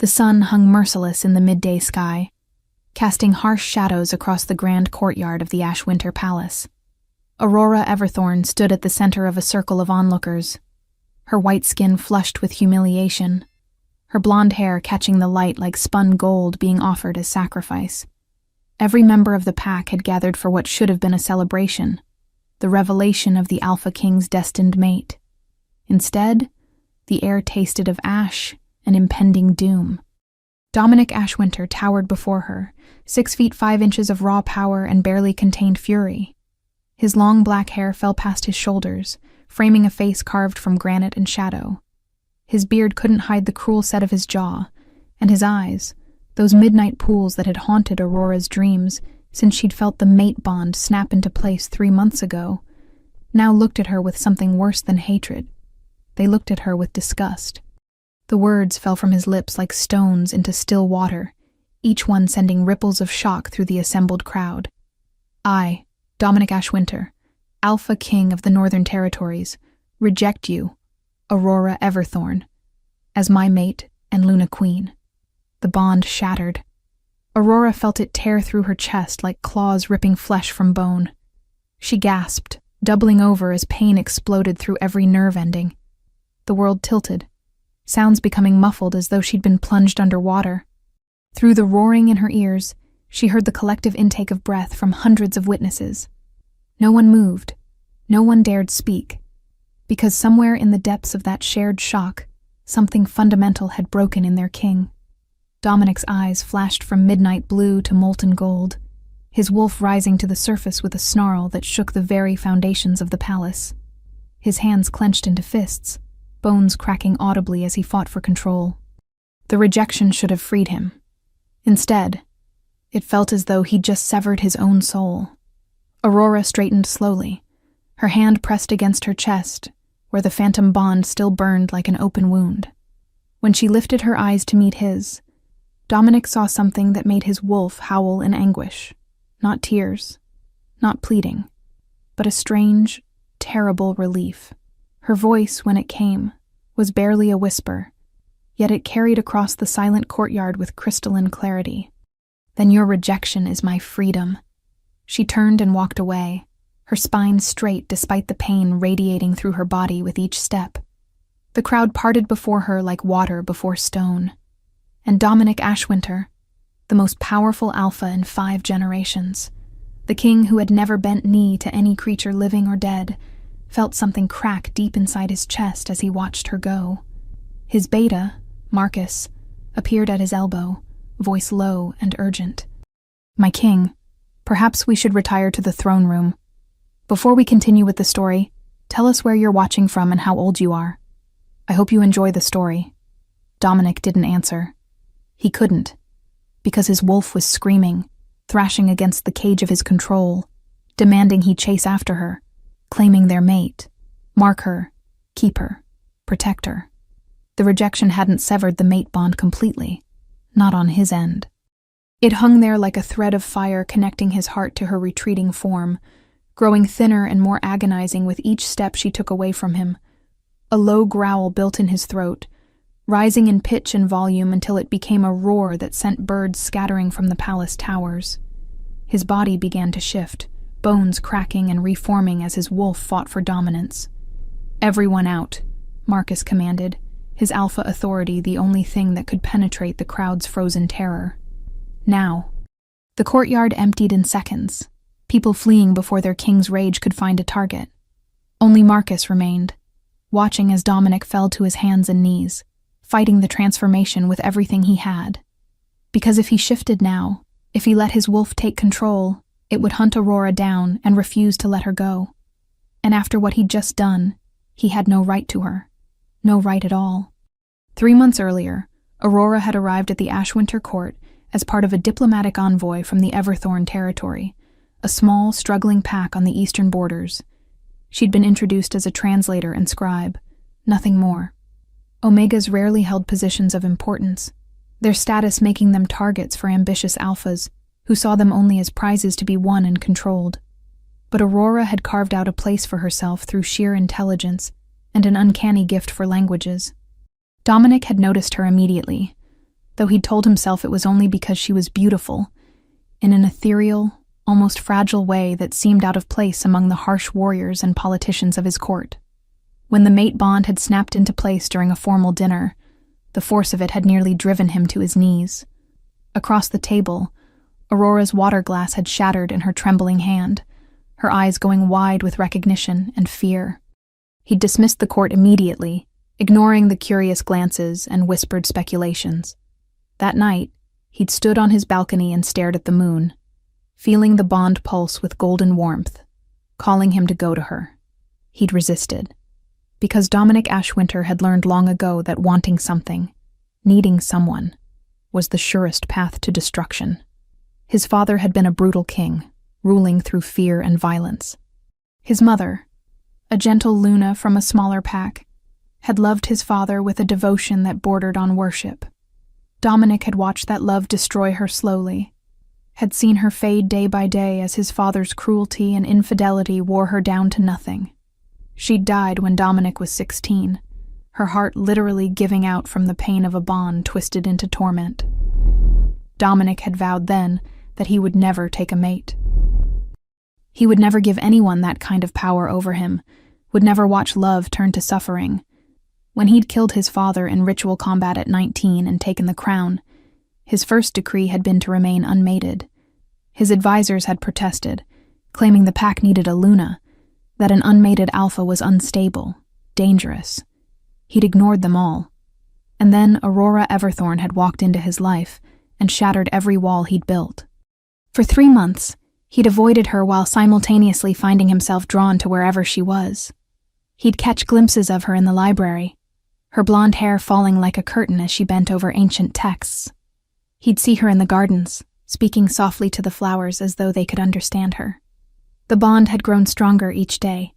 The sun hung merciless in the midday sky, casting harsh shadows across the grand courtyard of the Ashwinter Palace. Aurora Everthorn stood at the center of a circle of onlookers, her white skin flushed with humiliation, her blonde hair catching the light like spun gold being offered as sacrifice. Every member of the pack had gathered for what should have been a celebration, the revelation of the Alpha King's destined mate. Instead, the air tasted of ash and impending doom. Dominic Ashwinter towered before her, 6 feet 5 inches of raw power and barely contained fury. His long black hair fell past his shoulders, framing a face carved from granite and shadow. His beard couldn't hide the cruel set of his jaw, and his eyes, those midnight pools that had haunted Aurora's dreams since she'd felt the mate bond snap into place 3 months ago, now looked at her with something worse than hatred. They looked at her with disgust. The words fell from his lips like stones into still water, each one sending ripples of shock through the assembled crowd. I, Dominic Ashwinter, Alpha King of the Northern Territories, reject you, Aurora Everthorn, as my mate and Luna Queen. The bond shattered. Aurora felt it tear through her chest like claws ripping flesh from bone. She gasped, doubling over as pain exploded through every nerve ending. The world tilted, sounds becoming muffled as though she'd been plunged underwater. Through the roaring in her ears, she heard the collective intake of breath from hundreds of witnesses. No one moved, no one dared speak, because somewhere in the depths of that shared shock, something fundamental had broken in their king. Dominic's eyes flashed from midnight blue to molten gold, his wolf rising to the surface with a snarl that shook the very foundations of the palace. His hands clenched into fists, bones cracking audibly as he fought for control. The rejection should have freed him. Instead, it felt as though he'd just severed his own soul. Aurora straightened slowly, her hand pressed against her chest, where the phantom bond still burned like an open wound. When she lifted her eyes to meet his, Dominic saw something that made his wolf howl in anguish. Not tears, not pleading, but a strange, terrible relief. Her voice, when it came, was barely a whisper, yet it carried across the silent courtyard with crystalline clarity. Then your rejection is my freedom. She turned and walked away, her spine straight despite the pain radiating through her body with each step. The crowd parted before her like water before stone. And Dominic Ashwinter, the most powerful alpha in 5 generations, the king who had never bent knee to any creature living or dead, felt something crack deep inside his chest as he watched her go. His beta, Marcus, appeared at his elbow, voice low and urgent. My king, perhaps we should retire to the throne room. Before we continue with the story, tell us where you're watching from and how old you are. I hope you enjoy the story. Dominic didn't answer. He couldn't, because his wolf was screaming, thrashing against the cage of his control, demanding he chase after her, claiming their mate, mark her, keep her, protect her. The rejection hadn't severed the mate bond completely, not on his end. It hung there like a thread of fire connecting his heart to her retreating form, growing thinner and more agonizing with each step she took away from him. A low growl built in his throat, rising in pitch and volume until it became a roar that sent birds scattering from the palace towers. His body began to shift, bones cracking and reforming as his wolf fought for dominance. Everyone out, Marcus commanded, his alpha authority the only thing that could penetrate the crowd's frozen terror. Now, the courtyard emptied in seconds, people fleeing before their king's rage could find a target. Only Marcus remained, watching as Dominic fell to his hands and knees, fighting the transformation with everything he had. Because if he shifted now, if he let his wolf take control, it would hunt Aurora down and refuse to let her go. And after what he'd just done, he had no right to her. No right at all. 3 months earlier, Aurora had arrived at the Ashwinter court as part of a diplomatic envoy from the Everthorn territory, a small, struggling pack on the eastern borders. She'd been introduced as a translator and scribe, nothing more. Omegas rarely held positions of importance, their status making them targets for ambitious alphas who saw them only as prizes to be won and controlled. But Aurora had carved out a place for herself through sheer intelligence and an uncanny gift for languages. Dominic had noticed her immediately. though he'd told himself it was only because she was beautiful, in an ethereal, almost fragile way that seemed out of place among the harsh warriors and politicians of his court. When the mate bond had snapped into place during a formal dinner, the force of it had nearly driven him to his knees. Across the table, Aurora's water glass had shattered in her trembling hand, her eyes going wide with recognition and fear. He'd dismissed the court immediately, ignoring the curious glances and whispered speculations. That night, he'd stood on his balcony and stared at the moon, feeling the bond pulse with golden warmth, calling him to go to her. He'd resisted, because Dominic Ashwinter had learned long ago that wanting something, needing someone, was the surest path to destruction. His father had been a brutal king, ruling through fear and violence. His mother, a gentle Luna from a smaller pack, had loved his father with a devotion that bordered on worship. Dominic had watched that love destroy her slowly, had seen her fade day by day as his father's cruelty and infidelity wore her down to nothing. She'd died when Dominic was 16, her heart literally giving out from the pain of a bond twisted into torment. Dominic had vowed then that he would never take a mate. He would never give anyone that kind of power over him, would never watch love turn to suffering. When he'd killed his father in ritual combat at 19 and taken the crown, his first decree had been to remain unmated. His advisors had protested, claiming the pack needed a Luna, that an unmated alpha was unstable, dangerous. He'd ignored them all. And then Aurora Everthorn had walked into his life and shattered every wall he'd built. For 3 months, he'd avoided her while simultaneously finding himself drawn to wherever she was. He'd catch glimpses of her in the library, her blonde hair falling like a curtain as she bent over ancient texts. He'd see her in the gardens, speaking softly to the flowers as though they could understand her. The bond had grown stronger each day,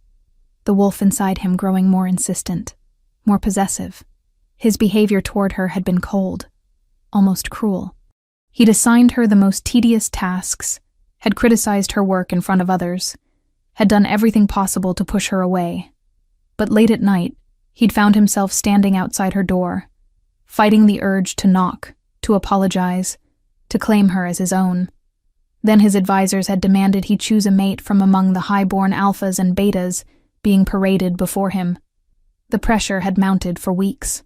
the wolf inside him growing more insistent, more possessive. His behavior toward her had been cold, almost cruel. He'd assigned her the most tedious tasks, had criticized her work in front of others, had done everything possible to push her away. But late at night, he'd found himself standing outside her door, fighting the urge to knock, to apologize, to claim her as his own. Then his advisors had demanded he choose a mate from among the high-born alphas and betas being paraded before him. The pressure had mounted for weeks.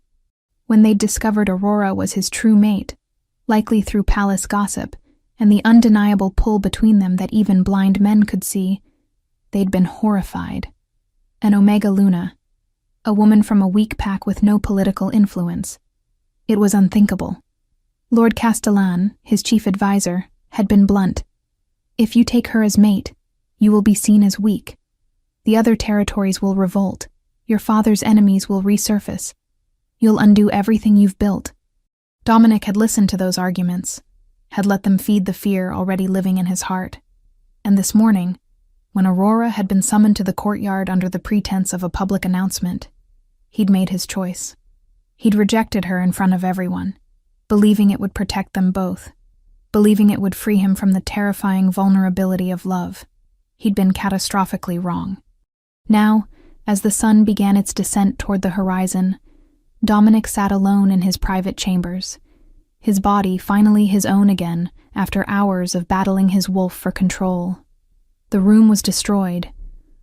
When they'd discovered Aurora was his true mate, likely through palace gossip and the undeniable pull between them that even blind men could see, they'd been horrified. An Omega Luna, a woman from a weak pack with no political influence. It was unthinkable. Lord Castellan, his chief advisor, had been blunt. If you take her as mate, you will be seen as weak. The other territories will revolt. Your father's enemies will resurface. You'll undo everything you've built. Dominic had listened to those arguments, had let them feed the fear already living in his heart. And this morning, when Aurora had been summoned to the courtyard under the pretense of a public announcement, he'd made his choice. He'd rejected her in front of everyone, believing it would protect them both, believing it would free him from the terrifying vulnerability of love. He'd been catastrophically wrong. Now, as the sun began its descent toward the horizon, Dominic sat alone in his private chambers, his body finally his own again after hours of battling his wolf for control. The room was destroyed.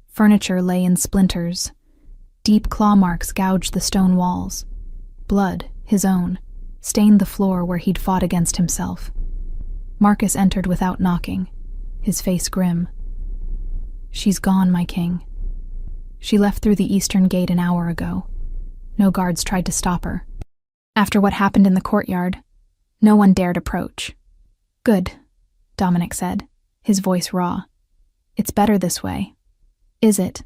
Furniture lay in splinters. Deep claw marks gouged the stone walls. Blood, his own, stained the floor where he'd fought against himself. Marcus entered without knocking, his face grim. "She's gone, my king. She left through the eastern gate an hour ago. No guards tried to stop her. After what happened in the courtyard, no one dared approach." "Good," Dominic said, his voice raw. "It's better this way." "Is it?"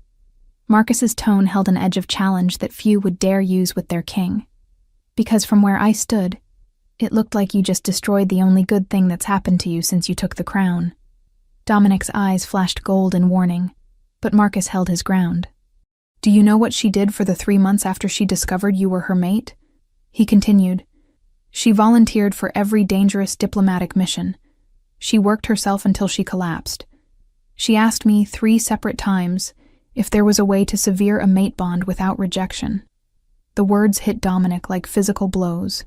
Marcus's tone held an edge of challenge that few would dare use with their king. "Because from where I stood, it looked like you just destroyed the only good thing that's happened to you since you took the crown." Dominic's eyes flashed gold in warning, but Marcus held his ground. "Do you know what she did for the 3 months after she discovered you were her mate?" He continued. "She volunteered for every dangerous diplomatic mission. She worked herself until she collapsed. She asked me 3 separate times if there was a way to sever a mate bond without rejection." The words hit Dominic like physical blows.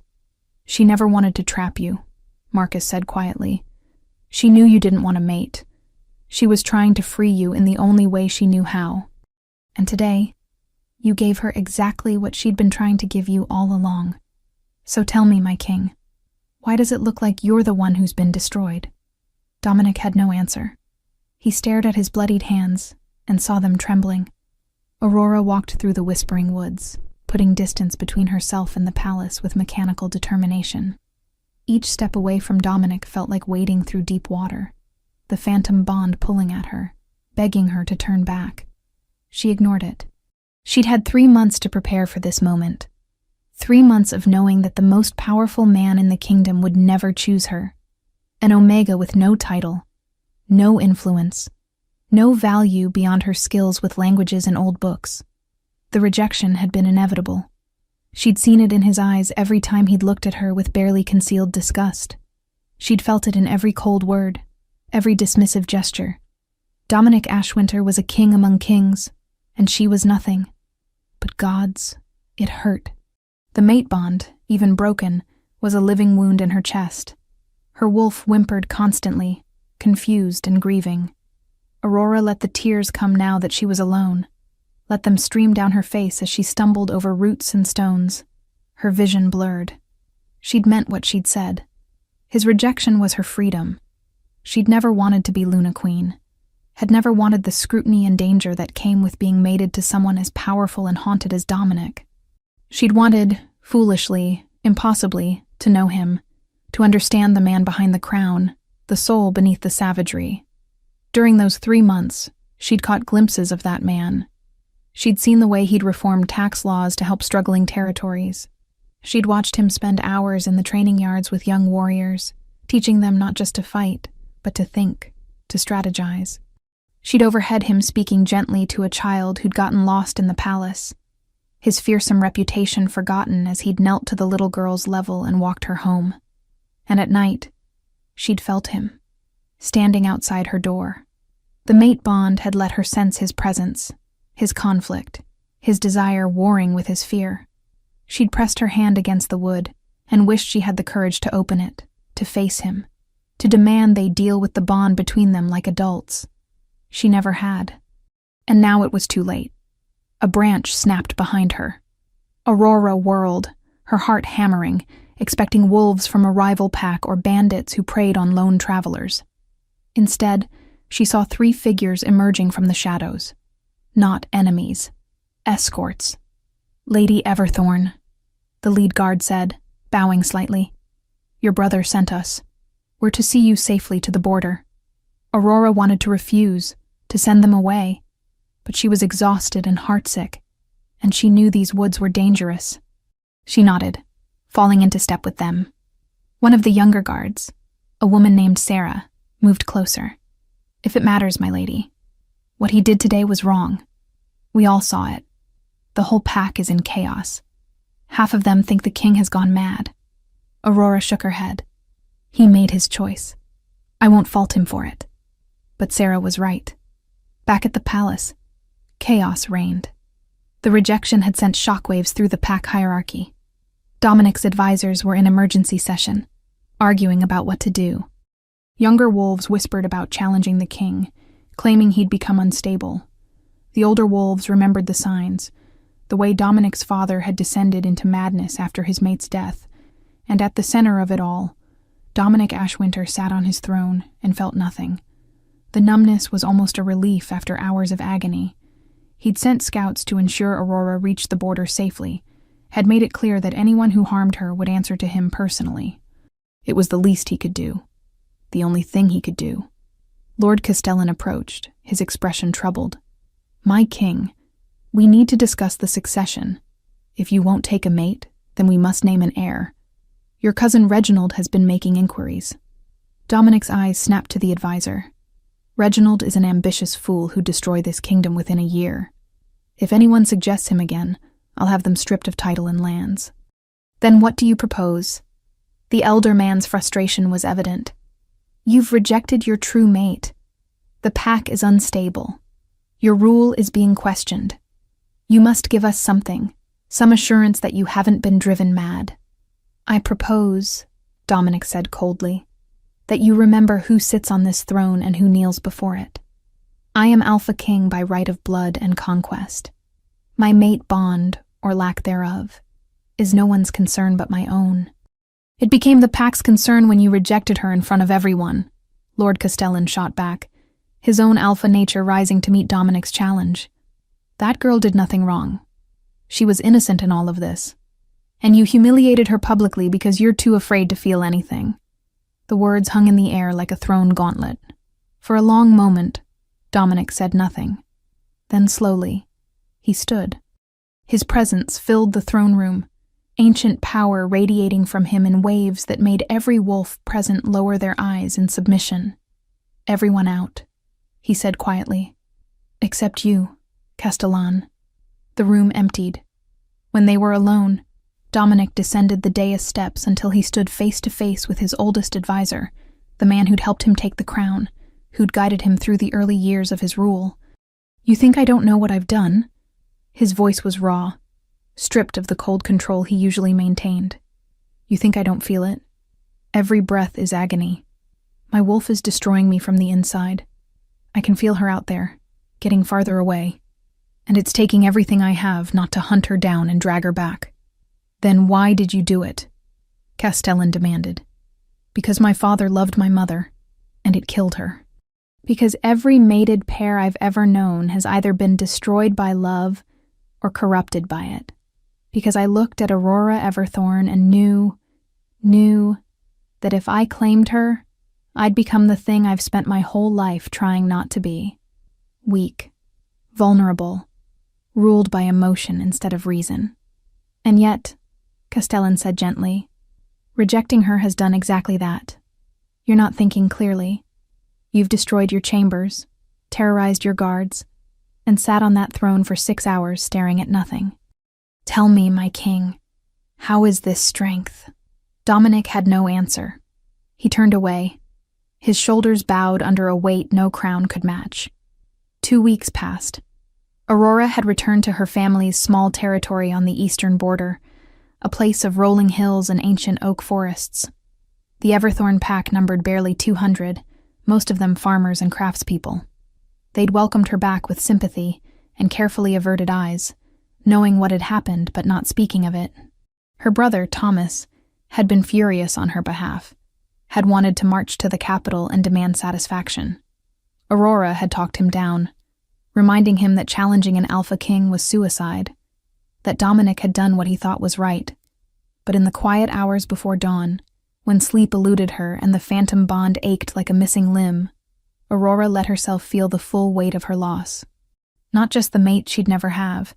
She never wanted to trap you, Marcus said quietly. She knew you didn't want a mate. She was trying to free you in the only way she knew how. And today, you gave her exactly what she'd been trying to give you all along. So tell me, my king, why does it look like you're the one who's been destroyed? Dominic had no answer. He stared at his bloodied hands and saw them trembling. Aurora walked through the whispering woods, putting distance between herself and the palace with mechanical determination. Each step away from Dominic felt like wading through deep water, the phantom bond pulling at her, begging her to turn back. She ignored it. She'd had 3 months to prepare for this moment. 3 months of knowing that the most powerful man in the kingdom would never choose her. An Omega with no title, no influence, no value beyond her skills with languages and old books. The rejection had been inevitable. She'd seen it in his eyes every time he'd looked at her with barely concealed disgust. She'd felt it in every cold word, every dismissive gesture. Dominic Ashwinter was a king among kings, and she was nothing. But gods, it hurt. The mate bond, even broken, was a living wound in her chest. Her wolf whimpered constantly, confused and grieving. Aurora let the tears come now that she was alone. Let them stream down her face as she stumbled over roots and stones. Her vision blurred. She'd meant what she'd said. His rejection was her freedom. She'd never wanted to be Luna Queen, had never wanted the scrutiny and danger that came with being mated to someone as powerful and haunted as Dominic. She'd wanted, foolishly, impossibly, to know him, to understand the man behind the crown, the soul beneath the savagery. During those 3 months, she'd caught glimpses of that man. She'd seen the way he'd reformed tax laws to help struggling territories. She'd watched him spend hours in the training yards with young warriors, teaching them not just to fight, but to think, to strategize. She'd overheard him speaking gently to a child who'd gotten lost in the palace, his fearsome reputation forgotten as he'd knelt to the little girl's level and walked her home. And at night, she'd felt him, standing outside her door. The mate bond had let her sense his presence, his conflict, his desire warring with his fear. She'd pressed her hand against the wood and wished she had the courage to open it, to face him, to demand they deal with the bond between them like adults. She never had. And now it was too late. A branch snapped behind her. Aurora whirled, her heart hammering, expecting wolves from a rival pack or bandits who preyed on lone travelers. Instead, she saw 3 figures emerging from the shadows. Not enemies. Escorts. Lady Everthorn, the lead guard said, bowing slightly. Your brother sent us. We're to see you safely to the border. Aurora wanted to refuse, to send them away, but she was exhausted and heartsick, and she knew these woods were dangerous. She nodded, falling into step with them. One of the younger guards, a woman named Sarah, moved closer. If it matters, my lady, what he did today was wrong. We all saw it. The whole pack is in chaos. Half of them think the king has gone mad. Aurora shook her head. He made his choice. I won't fault him for it. But Sarah was right. Back at the palace, chaos reigned. The rejection had sent shockwaves through the pack hierarchy. Dominic's advisors were in emergency session, arguing about what to do. Younger wolves whispered about challenging the king, claiming he'd become unstable. The older wolves remembered the signs, the way Dominic's father had descended into madness after his mate's death, and at the center of it all, Dominic Ashwinter sat on his throne and felt nothing. The numbness was almost a relief after hours of agony. He'd sent scouts to ensure Aurora reached the border safely, had made it clear that anyone who harmed her would answer to him personally. It was the least he could do. The only thing he could do. Lord Castellan approached, his expression troubled. My king, we need to discuss the succession. If you won't take a mate, then we must name an heir. Your cousin Reginald has been making inquiries. Dominic's eyes snapped to the advisor. Reginald is an ambitious fool who'd destroy this kingdom within a year. If anyone suggests him again, I'll have them stripped of title and lands. Then what do you propose? The elder man's frustration was evident. You've rejected your true mate. The pack is unstable. Your rule is being questioned. You must give us something, some assurance that you haven't been driven mad. I propose, Dominic said coldly, that you remember who sits on this throne and who kneels before it. I am Alpha King by right of blood and conquest. My mate bond, or lack thereof, is no one's concern but my own. It became the pack's concern when you rejected her in front of everyone, Lord Castellan shot back, his own alpha nature rising to meet Dominic's challenge. That girl did nothing wrong. She was innocent in all of this. And you humiliated her publicly because you're too afraid to feel anything. The words hung in the air like a thrown gauntlet. For a long moment, Dominic said nothing. Then slowly, he stood. His presence filled the throne room, ancient power radiating from him in waves that made every wolf present lower their eyes in submission. Everyone out, he said quietly. Except you, Castellan. The room emptied. When they were alone, Dominic descended the dais steps until he stood face to face with his oldest advisor, the man who'd helped him take the crown, who'd guided him through the early years of his rule. You think I don't know what I've done? His voice was raw, stripped of the cold control he usually maintained. You think I don't feel it? Every breath is agony. My wolf is destroying me from the inside. I can feel her out there, getting farther away. And it's taking everything I have not to hunt her down and drag her back. Then why did you do it? Castellan demanded. Because my father loved my mother, and it killed her. Because every mated pair I've ever known has either been destroyed by love or corrupted by it. Because I looked at Aurora Everthorn and knew that if I claimed her, I'd become the thing I've spent my whole life trying not to be. Weak, vulnerable, ruled by emotion instead of reason. And yet, Castellan said gently, rejecting her has done exactly that. You're not thinking clearly. You've destroyed your chambers, terrorized your guards, and sat on that throne for 6 hours staring at nothing. Tell me, my king, how is this strength? Dominic had no answer. He turned away, his shoulders bowed under a weight no crown could match. 2 weeks passed. Aurora had returned to her family's small territory on the eastern border, a place of rolling hills and ancient oak forests. The Everthorn pack numbered barely 200, most of them farmers and craftspeople. They'd welcomed her back with sympathy and carefully averted eyes, knowing what had happened but not speaking of it. Her brother, Thomas, had been furious on her behalf, had wanted to march to the capital and demand satisfaction. Aurora had talked him down, reminding him that challenging an Alpha King was suicide, that Dominic had done what he thought was right. But in the quiet hours before dawn, when sleep eluded her and the phantom bond ached like a missing limb, Aurora let herself feel the full weight of her loss. Not just the mate she'd never have,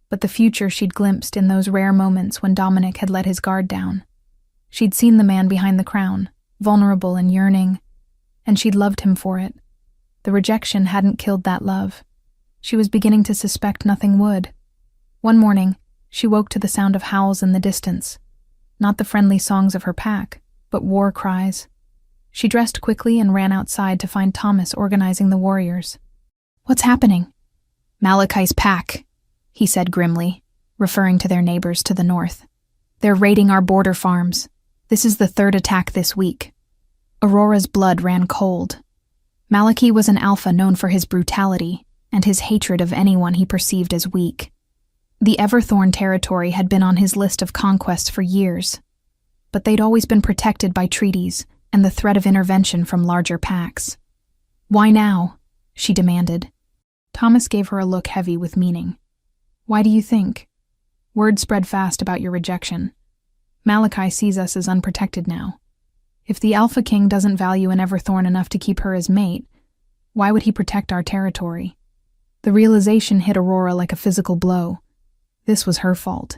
but the future she'd glimpsed in those rare moments when Dominic had let his guard down. She'd seen the man behind the crown, vulnerable and yearning, and she'd loved him for it. The rejection hadn't killed that love. She was beginning to suspect nothing would. One morning, she woke to the sound of howls in the distance, not the friendly songs of her pack, but war cries. She dressed quickly and ran outside to find Thomas organizing the warriors. What's happening? Malachi's pack, he said grimly, referring to their neighbors to the north. They're raiding our border farms. This is the 3rd attack this week. Aurora's blood ran cold. Malachi was an alpha known for his brutality and his hatred of anyone he perceived as weak. The Everthorn territory had been on his list of conquests for years, but they'd always been protected by treaties and the threat of intervention from larger packs. Why now? She demanded. Thomas gave her a look heavy with meaning. Why do you think? Word spread fast about your rejection. Malachi sees us as unprotected now. If the Alpha King doesn't value an Everthorn enough to keep her as mate, why would he protect our territory? The realization hit Aurora like a physical blow. This was her fault.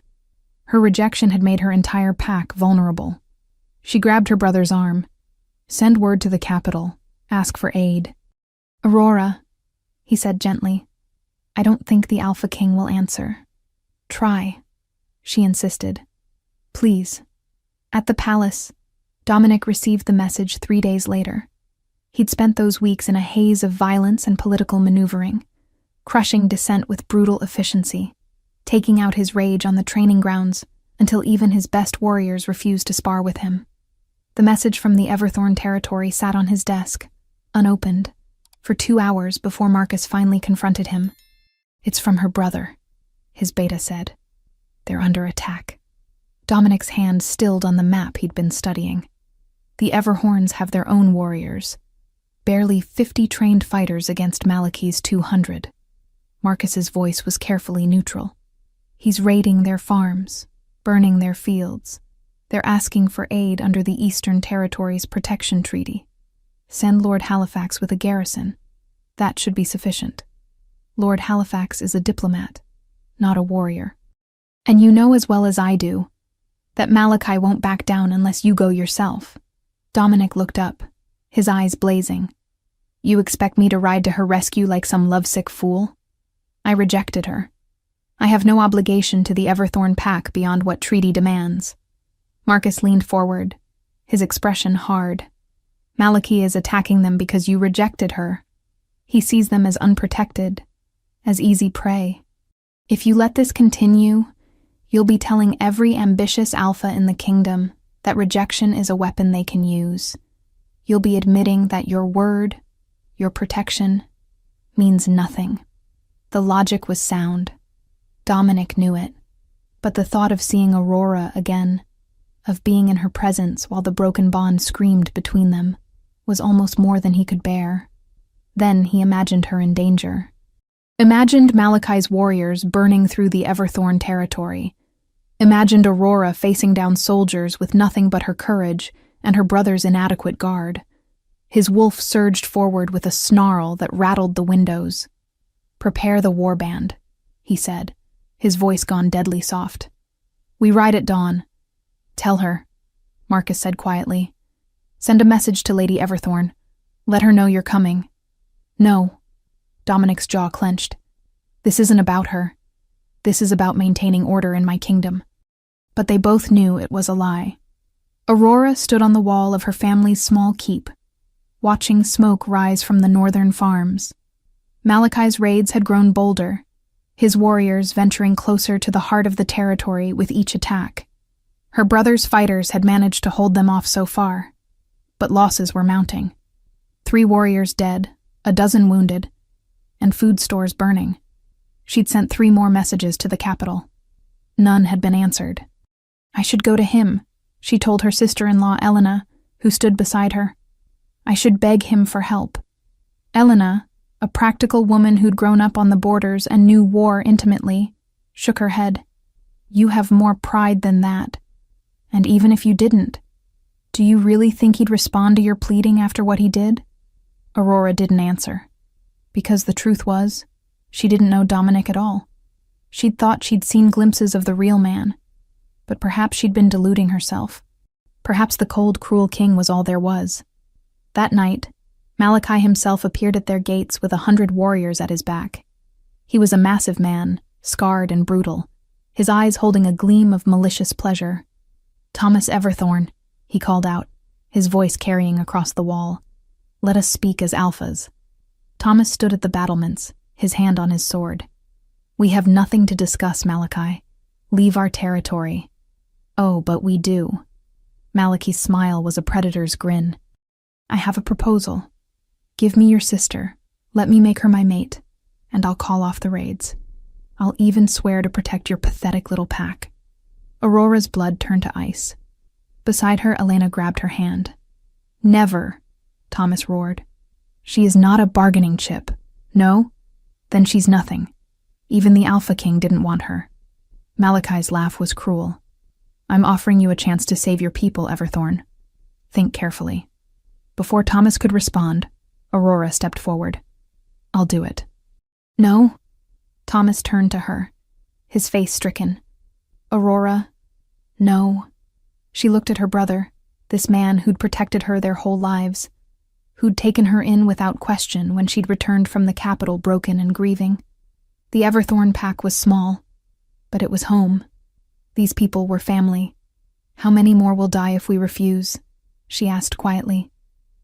Her rejection had made her entire pack vulnerable. She grabbed her brother's arm. Send word to the capital. Ask for aid. Aurora, he said gently, I don't think the Alpha King will answer. Try, she insisted. Please. At the palace, Dominic received the message 3 days later. He'd spent those weeks in a haze of violence and political maneuvering, crushing dissent with brutal efficiency, taking out his rage on the training grounds, until even his best warriors refused to spar with him. The message from the Everthorn territory sat on his desk, unopened, for 2 hours before Marcus finally confronted him. "It's from her brother," his beta said. "They're under attack." Dominic's hand stilled on the map he'd been studying. The Everhorns have their own warriors, barely 50 trained fighters against Malachi's 200. Marcus's voice was carefully neutral. "He's raiding their farms, burning their fields. They're asking for aid under the Eastern Territory's protection treaty. Send Lord Halifax with a garrison. That should be sufficient. Lord Halifax is a diplomat, not a warrior. And you know as well as I do that Malachi won't back down unless you go yourself." Dominic looked up, his eyes blazing. "You expect me to ride to her rescue like some lovesick fool? I rejected her. I have no obligation to the Everthorn pack beyond what treaty demands." Marcus leaned forward, his expression hard. "Malachi is attacking them because you rejected her. He sees them as unprotected, as easy prey. If you let this continue, you'll be telling every ambitious alpha in the kingdom that rejection is a weapon they can use. You'll be admitting that your word, your protection, means nothing." The logic was sound. Dominic knew it. But the thought of seeing Aurora again, of being in her presence while the broken bond screamed between them, was almost more than he could bear. Then he imagined her in danger. Imagined Malachi's warriors burning through the Everthorn territory. Imagined Aurora facing down soldiers with nothing but her courage and her brother's inadequate guard. His wolf surged forward with a snarl that rattled the windows. "Prepare the warband," he said, his voice gone deadly soft. "We ride at dawn." "Tell her," Marcus said quietly. "Send a message to Lady Everthorn. Let her know you're coming." "No." Dominic's jaw clenched. "This isn't about her. This is about maintaining order in my kingdom." But they both knew it was a lie. Aurora stood on the wall of her family's small keep, watching smoke rise from the northern farms. Malachi's raids had grown bolder, his warriors venturing closer to the heart of the territory with each attack. Her brother's fighters had managed to hold them off so far, but losses were mounting. 3 warriors dead, a dozen wounded, and food stores burning. She'd sent 3 more messages to the capital. None had been answered. "I should go to him," she told her sister-in-law Elena, who stood beside her. "I should beg him for help." Elena, a practical woman who'd grown up on the borders and knew war intimately, shook her head. "You have more pride than that. And even if you didn't, do you really think he'd respond to your pleading after what he did?" Aurora didn't answer. Because the truth was, she didn't know Dominic at all. She'd thought she'd seen glimpses of the real man, but perhaps she'd been deluding herself. Perhaps the cold, cruel king was all there was. That night, Malachi himself appeared at their gates with 100 warriors at his back. He was a massive man, scarred and brutal, his eyes holding a gleam of malicious pleasure. "Thomas Everthorn," he called out, his voice carrying across the wall. "Let us speak as alphas." Thomas stood at the battlements, his hand on his sword. "We have nothing to discuss, Malachi. Leave our territory." "Oh, but we do." Malachi's smile was a predator's grin. "I have a proposal. Give me your sister, let me make her my mate, and I'll call off the raids. I'll even swear to protect your pathetic little pack." Aurora's blood turned to ice. Beside her, Elena grabbed her hand. "Never," Thomas roared. "She is not a bargaining chip. No? Then she's nothing. Even the Alpha King didn't want her." Malachi's laugh was cruel. "I'm offering you a chance to save your people, Everthorn. Think carefully." Before Thomas could respond, Aurora stepped forward. "I'll do it." "No?" Thomas turned to her, his face stricken. "Aurora, no." She looked at her brother, this man who'd protected her their whole lives, who'd taken her in without question when she'd returned from the capital broken and grieving. The Everthorn pack was small, but it was home. These people were family. "How many more will die if we refuse?" she asked quietly.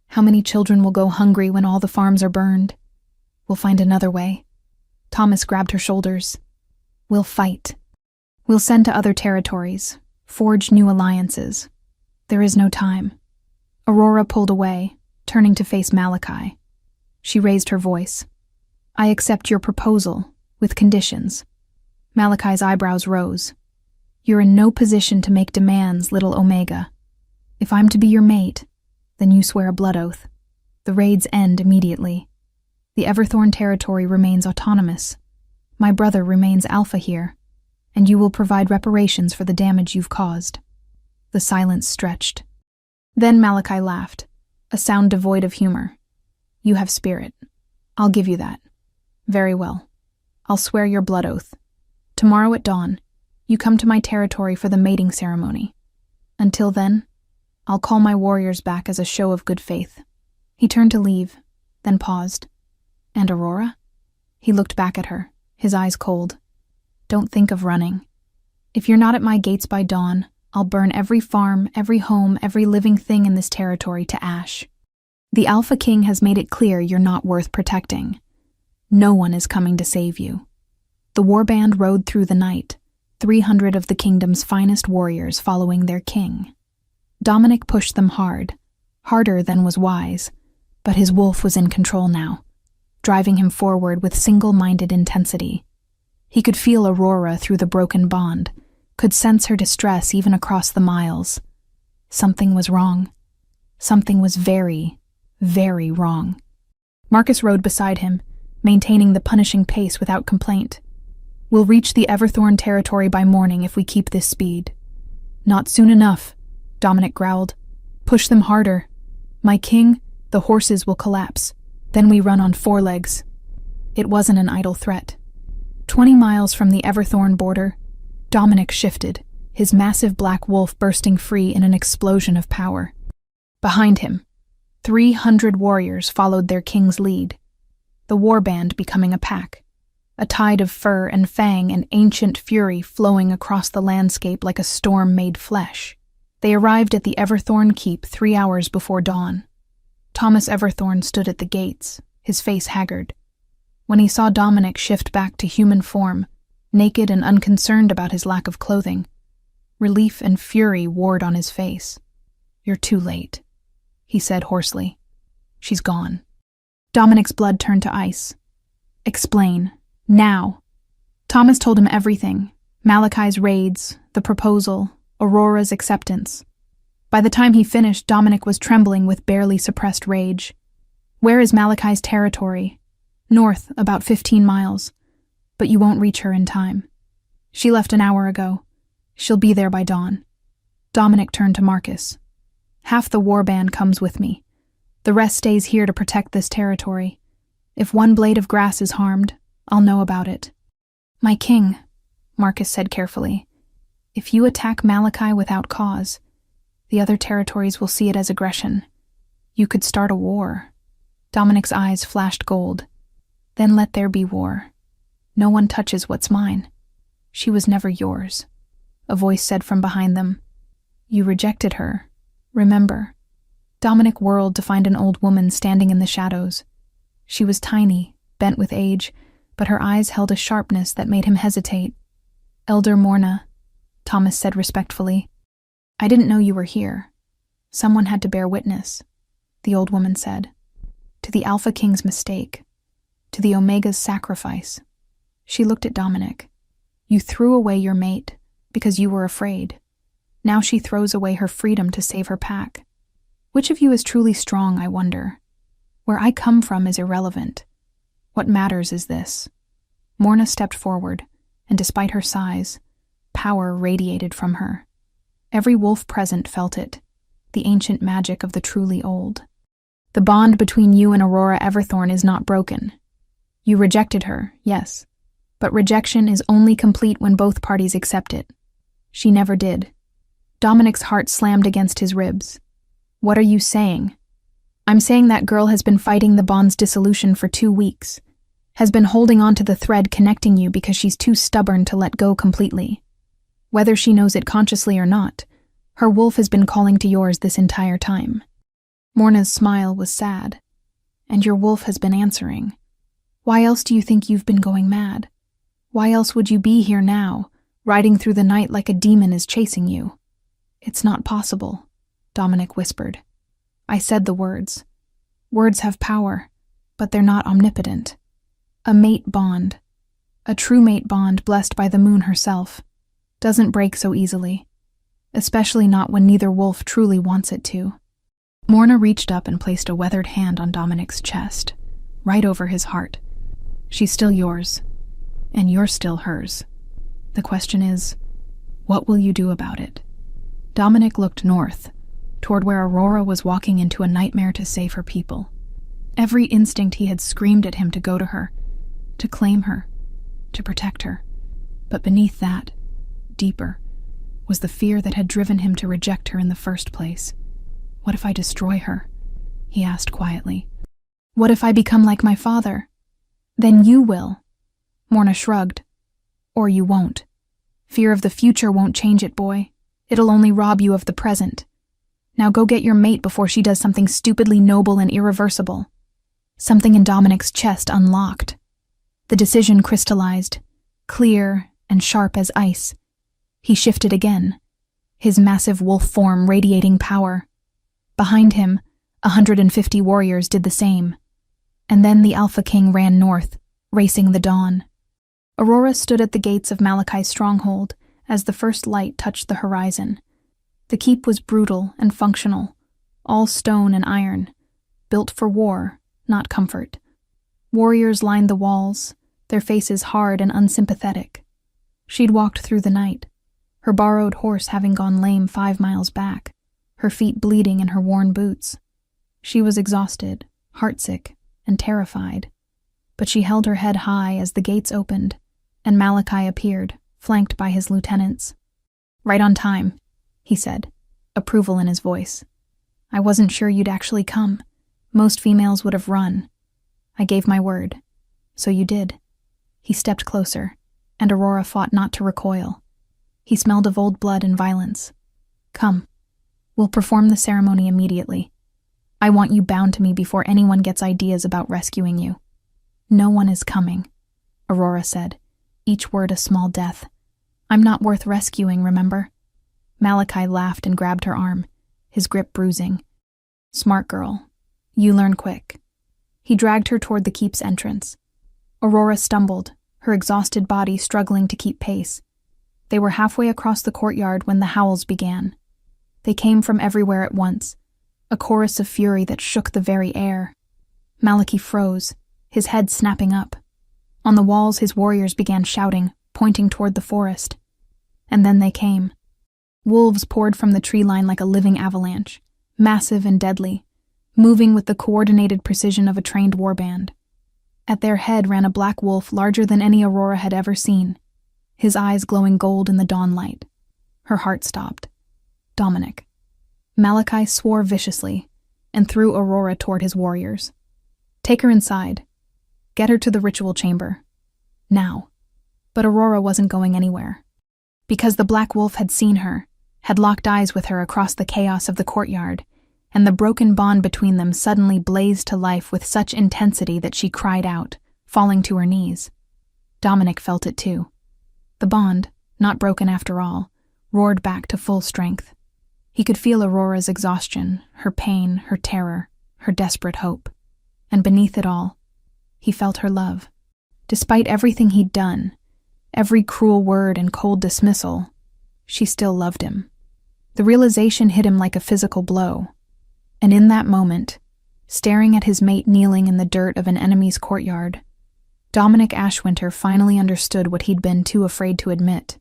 "How many children will go hungry when all the farms are burned?" "We'll find another way." Thomas grabbed her shoulders. "We'll fight. We'll send to other territories, Forge new alliances. There is no time. Aurora pulled away, turning to face Malachi. She raised her voice. I accept your proposal, with conditions. Malachi's eyebrows rose. You're in no position to make demands, little Omega. If I'm to be your mate, then you swear a blood oath. The raids end immediately. The Everthorn territory remains autonomous. My brother remains alpha here, and you will provide reparations for the damage you've caused. The silence stretched. Then Malachi laughed, a sound devoid of humor. You have spirit. I'll give you that. Very well. I'll swear your blood oath. Tomorrow at dawn, you come to my territory for the mating ceremony. Until then, I'll call my warriors back as a show of good faith. He turned to leave, then paused. And Aurora? He looked back at her, his eyes cold. Don't think of running. If you're not at my gates by dawn, I'll burn every farm, every home, every living thing in this territory to ash. The Alpha King has made it clear you're not worth protecting. No one is coming to save you. The warband rode through the night, 300 of the kingdom's finest warriors following their king. Dominic pushed them hard, harder than was wise, but his wolf was in control now, driving him forward with single-minded intensity. He could feel Aurora through the broken bond, could sense her distress even across the miles. Something was wrong. Something was very, very wrong. Marcus rode beside him, maintaining the punishing pace without complaint. We'll reach the Everthorn territory by morning if we keep this speed. Not soon enough, Dominic growled. Push them harder. My king, the horses will collapse. Then we run on 4 legs. It wasn't an idle threat. 20 miles from the Everthorn border, Dominic shifted, his massive black wolf bursting free in an explosion of power. Behind him, 300 warriors followed their king's lead, the warband becoming a pack, a tide of fur and fang and ancient fury flowing across the landscape like a storm made flesh. They arrived at the Everthorn keep 3 hours before dawn. Thomas Everthorn stood at the gates, his face haggard. When he saw Dominic shift back to human form, naked and unconcerned about his lack of clothing, relief and fury warred on his face. You're too late, he said hoarsely. She's gone. Dominic's blood turned to ice. Explain. Now. Thomas told him everything. Malachi's raids, the proposal, Aurora's acceptance. By the time he finished, Dominic was trembling with barely suppressed rage. Where is Malachi's territory? North, about 15 miles. But you won't reach her in time. She left an hour ago. She'll be there by dawn. Dominic turned to Marcus. Half the warband comes with me. The rest stays here to protect this territory. If one blade of grass is harmed, I'll know about it. My king, Marcus said carefully, if you attack Malachi without cause, the other territories will see it as aggression. You could start a war. Dominic's eyes flashed gold. Then let there be war. No one touches what's mine. She was never yours. A voice said from behind them. You rejected her. Remember. Dominic whirled to find an old woman standing in the shadows. She was tiny, bent with age, but her eyes held a sharpness that made him hesitate. Elder Morna, Thomas said respectfully. I didn't know you were here. Someone had to bear witness, the old woman said. To the Alpha King's mistake. To the Omega's sacrifice. She looked at Dominic. You threw away your mate because you were afraid. Now she throws away her freedom to save her pack. Which of you is truly strong, I wonder? Where I come from is irrelevant. What matters is this. Morna stepped forward, and despite her size, power radiated from her. Every wolf present felt it, the ancient magic of the truly old. The bond between you and Aurora Everthorn is not broken. You rejected her, yes, but rejection is only complete when both parties accept it. She never did. Dominic's heart slammed against his ribs. What are you saying? I'm saying that girl has been fighting the bond's dissolution for 2 weeks, has been holding on to the thread connecting you because she's too stubborn to let go completely. Whether she knows it consciously or not, her wolf has been calling to yours this entire time. Morna's smile was sad. And your wolf has been answering. Why else do you think you've been going mad? Why else would you be here now, riding through the night like a demon is chasing you? "It's not possible," Dominic whispered. "I said the words. Words have power, but they're not omnipotent. A mate bond, a true mate bond blessed by the moon herself, doesn't break so easily, especially not when neither wolf truly wants it to." Morna reached up and placed a weathered hand on Dominic's chest, right over his heart. "She's still yours, and you're still hers. The question is, what will you do about it?" Dominic looked north, toward where Aurora was walking into a nightmare to save her people. Every instinct he had screamed at him to go to her, to claim her, to protect her. But beneath that, deeper, was the fear that had driven him to reject her in the first place. "What if I destroy her?" he asked quietly. "What if I become like my father?" "Then you will." Morna shrugged. "Or you won't. Fear of the future won't change it, boy. It'll only rob you of the present. Now go get your mate before she does something stupidly noble and irreversible." Something in Dominic's chest unlocked. The decision crystallized, clear and sharp as ice. He shifted again, his massive wolf form radiating power. Behind him, 150 warriors did the same. And then the Alpha King ran north, racing the dawn. Aurora stood at the gates of Malachi's stronghold as the first light touched the horizon. The keep was brutal and functional, all stone and iron, built for war, not comfort. Warriors lined the walls, their faces hard and unsympathetic. She'd walked through the night, her borrowed horse having gone lame 5 miles back, her feet bleeding in her worn boots. She was exhausted, heartsick, and terrified, but she held her head high as the gates opened, and Malachi appeared, flanked by his lieutenants. "Right on time," he said, approval in his voice. "I wasn't sure you'd actually come. Most females would have run. I gave my word. So you did." He stepped closer, and Aurora fought not to recoil. He smelled of old blood and violence. "Come. We'll perform the ceremony immediately. I want you bound to me before anyone gets ideas about rescuing you." "No one is coming," Aurora said, each word a small death. "I'm not worth rescuing, remember?" Malachi laughed and grabbed her arm, his grip bruising. "Smart girl. You learn quick." He dragged her toward the keep's entrance. Aurora stumbled, her exhausted body struggling to keep pace. They were halfway across the courtyard when the howls began. They came from everywhere at once, a chorus of fury that shook the very air. Malachi froze, his head snapping up. On the walls, his warriors began shouting, pointing toward the forest. And then they came. Wolves poured from the tree line like a living avalanche, massive and deadly, moving with the coordinated precision of a trained warband. At their head ran a black wolf larger than any Aurora had ever seen, his eyes glowing gold in the dawnlight. Her heart stopped. Dominic. Malachi swore viciously and threw Aurora toward his warriors. "Take her inside. Get her to the ritual chamber. Now." But Aurora wasn't going anywhere. Because the black wolf had seen her, had locked eyes with her across the chaos of the courtyard, and the broken bond between them suddenly blazed to life with such intensity that she cried out, falling to her knees. Dominic felt it too. The bond, not broken after all, roared back to full strength. He could feel Aurora's exhaustion, her pain, her terror, her desperate hope. And beneath it all, he felt her love. Despite everything he'd done, every cruel word and cold dismissal, she still loved him. The realization hit him like a physical blow. And in that moment, staring at his mate kneeling in the dirt of an enemy's courtyard, Dominic Ashwinter finally understood what he'd been too afraid to admit.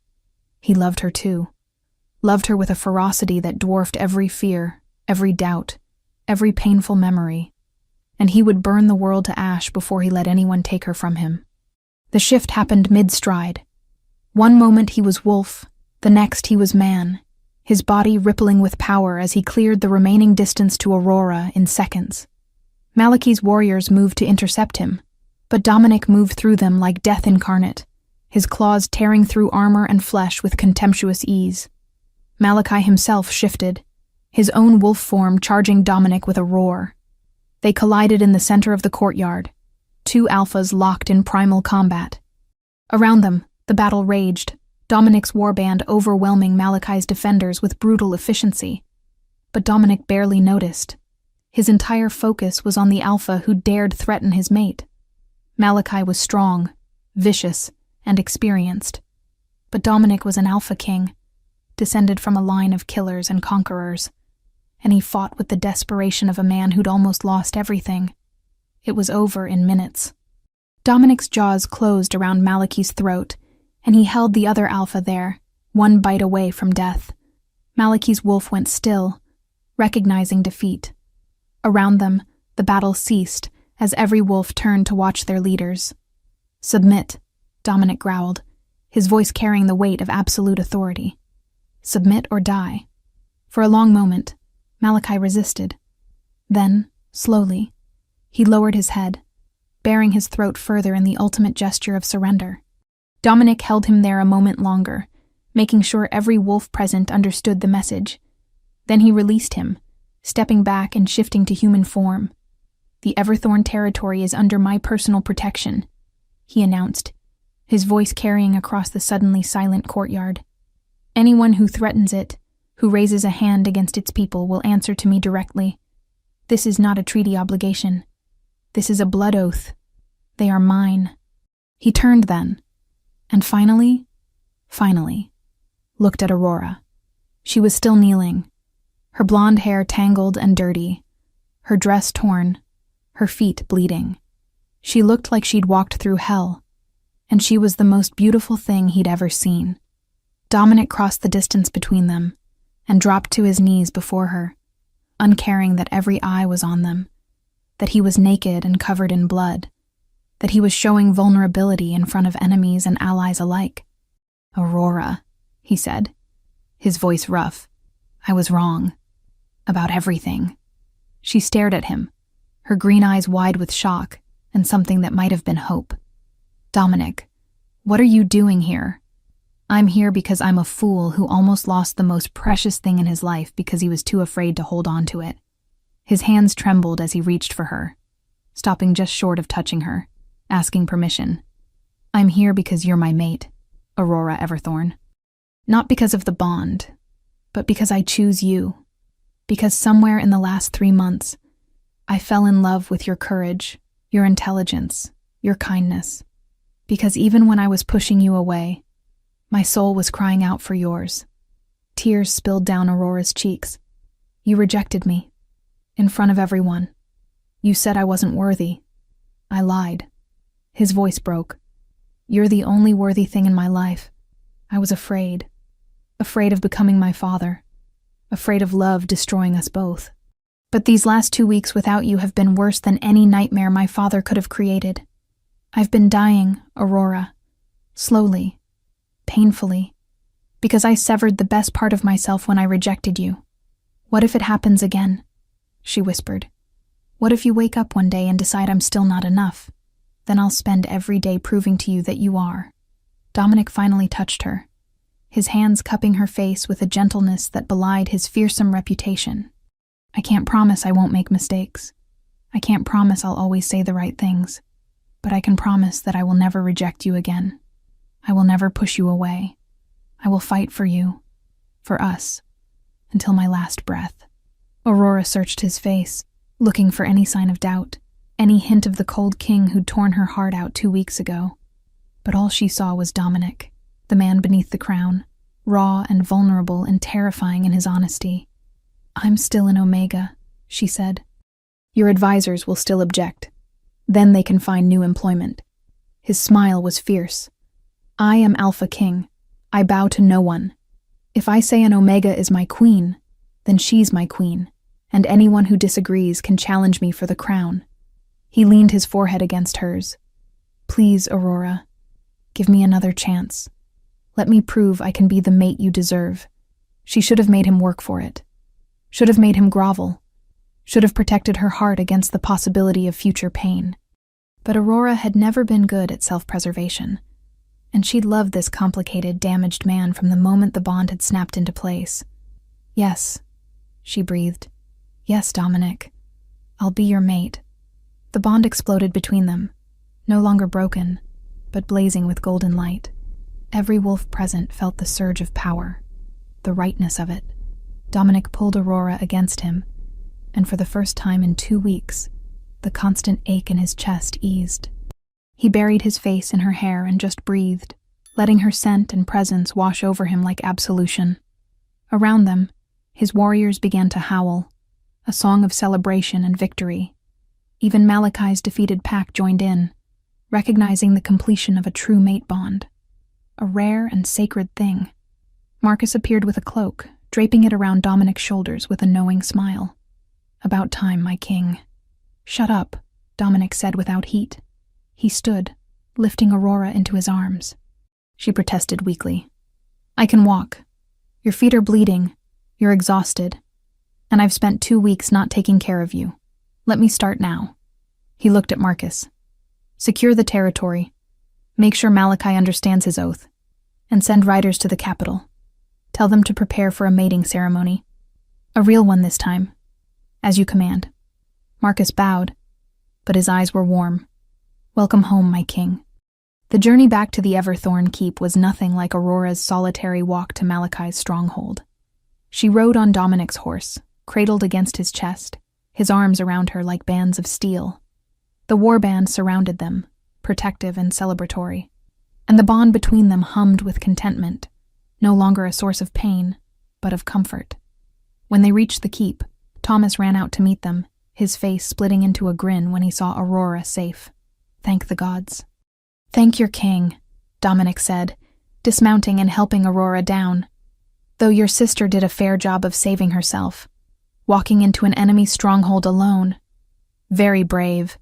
He loved her too. Loved her with a ferocity that dwarfed every fear, every doubt, every painful memory. And he would burn the world to ash before he let anyone take her from him. The shift happened mid-stride. One moment he was wolf, the next he was man, his body rippling with power as he cleared the remaining distance to Aurora in seconds. Malachi's warriors moved to intercept him, but Dominic moved through them like death incarnate, his claws tearing through armor and flesh with contemptuous ease. Malachi himself shifted, his own wolf form charging Dominic with a roar. They collided in the center of the courtyard, two alphas locked in primal combat. Around them, the battle raged, Dominic's warband overwhelming Malachi's defenders with brutal efficiency. But Dominic barely noticed. His entire focus was on the alpha who dared threaten his mate. Malachi was strong, vicious, and experienced. But Dominic was an alpha king, descended from a line of killers and conquerors, and he fought with the desperation of a man who'd almost lost everything. It was over in minutes. Dominic's jaws closed around Malachi's throat, and he held the other alpha there, one bite away from death. Malachi's wolf went still, recognizing defeat. Around them, the battle ceased as every wolf turned to watch their leaders. "Submit," Dominic growled, his voice carrying the weight of absolute authority. "Submit or die." For a long moment, Malachi resisted. Then, slowly, he lowered his head, baring his throat further in the ultimate gesture of surrender. Dominic held him there a moment longer, making sure every wolf present understood the message. Then he released him, stepping back and shifting to human form. "The Everthorn territory is under my personal protection," he announced, his voice carrying across the suddenly silent courtyard. "Anyone who threatens it, who raises a hand against its people, will answer to me directly. This is not a treaty obligation. This is a blood oath. They are mine." He turned then, and finally, looked at Aurora. She was still kneeling, her blonde hair tangled and dirty, her dress torn, her feet bleeding. She looked like she'd walked through hell, and she was the most beautiful thing he'd ever seen. Dominic crossed the distance between them and dropped to his knees before her, uncaring that every eye was on them, that he was naked and covered in blood, that he was showing vulnerability in front of enemies and allies alike. "Aurora," he said, his voice rough. "I was wrong. About everything." She stared at him, her green eyes wide with shock and something that might have been hope. "Dominic, what are you doing here?" "I'm here because I'm a fool who almost lost the most precious thing in his life because he was too afraid to hold on to it." His hands trembled as he reached for her, stopping just short of touching her, asking permission. "I'm here because you're my mate, Aurora Everthorn. Not because of the bond, but because I choose you. Because somewhere in the last 3 months, I fell in love with your courage, your intelligence, your kindness. Because even when I was pushing you away, my soul was crying out for yours." Tears spilled down Aurora's cheeks. "You rejected me. In front of everyone. You said I wasn't worthy. I lied." His voice broke. "You're the only worthy thing in my life. I was afraid. Afraid of becoming my father. Afraid of love destroying us both. But these last 2 weeks without you have been worse than any nightmare my father could have created. I've been dying, Aurora. Slowly. Painfully. Because I severed the best part of myself when I rejected you. What if it happens again?" she whispered. "What if you wake up one day and decide I'm still not enough? Then I'll spend every day proving to you that you are." Dominic finally touched her, his hands cupping her face with a gentleness that belied his fearsome reputation. "I can't promise I won't make mistakes. I can't promise I'll always say the right things. But I can promise that I will never reject you again. I will never push you away. I will fight for you, for us, until my last breath." Aurora searched his face, looking for any sign of doubt, any hint of the cold king who'd torn her heart out 2 weeks ago. But all she saw was Dominic, the man beneath the crown, raw and vulnerable and terrifying in his honesty. "I'm still an Omega," she said. "Your advisors will still object. Then they can find new employment." His smile was fierce. "I am Alpha King. I bow to no one. If I say an Omega is my queen, then she's my queen, and anyone who disagrees can challenge me for the crown." He leaned his forehead against hers. "Please, Aurora, give me another chance. Let me prove I can be the mate you deserve." She should have made him work for it. Should have made him grovel. Should have protected her heart against the possibility of future pain. But Aurora had never been good at self-preservation, and she'd loved this complicated, damaged man from the moment the bond had snapped into place. "Yes," she breathed. "Yes, Dominic. I'll be your mate." The bond exploded between them, no longer broken, but blazing with golden light. Every wolf present felt the surge of power, the rightness of it. Dominic pulled Aurora against him, and for the first time in 2 weeks, the constant ache in his chest eased. He buried his face in her hair and just breathed, letting her scent and presence wash over him like absolution. Around them, his warriors began to howl, a song of celebration and victory. Even Malachi's defeated pack joined in, recognizing the completion of a true mate bond, a rare and sacred thing. Marcus appeared with a cloak, draping it around Dominic's shoulders with a knowing smile. "About time, my king." "Shut up," Dominic said without heat. He stood, lifting Aurora into his arms. She protested weakly. "I can walk. Your feet are bleeding. You're exhausted. And I've spent 2 weeks not taking care of you. Let me start now." He looked at Marcus. "Secure the territory. Make sure Malachi understands his oath. And send riders to the capital. Tell them to prepare for a mating ceremony. A real one this time. As you command." Marcus bowed, but his eyes were warm. "Welcome home, my king." The journey back to the Everthorn Keep was nothing like Aurora's solitary walk to Malachi's stronghold. She rode on Dominic's horse, cradled against his chest, his arms around her like bands of steel. The warband surrounded them, protective and celebratory, and the bond between them hummed with contentment, no longer a source of pain, but of comfort. When they reached the keep, Thomas ran out to meet them, his face splitting into a grin when he saw Aurora safe. "Thank the gods." "Thank your king," Dominic said, dismounting and helping Aurora down. "Though your sister did a fair job of saving herself, walking into an enemy stronghold alone. Very brave,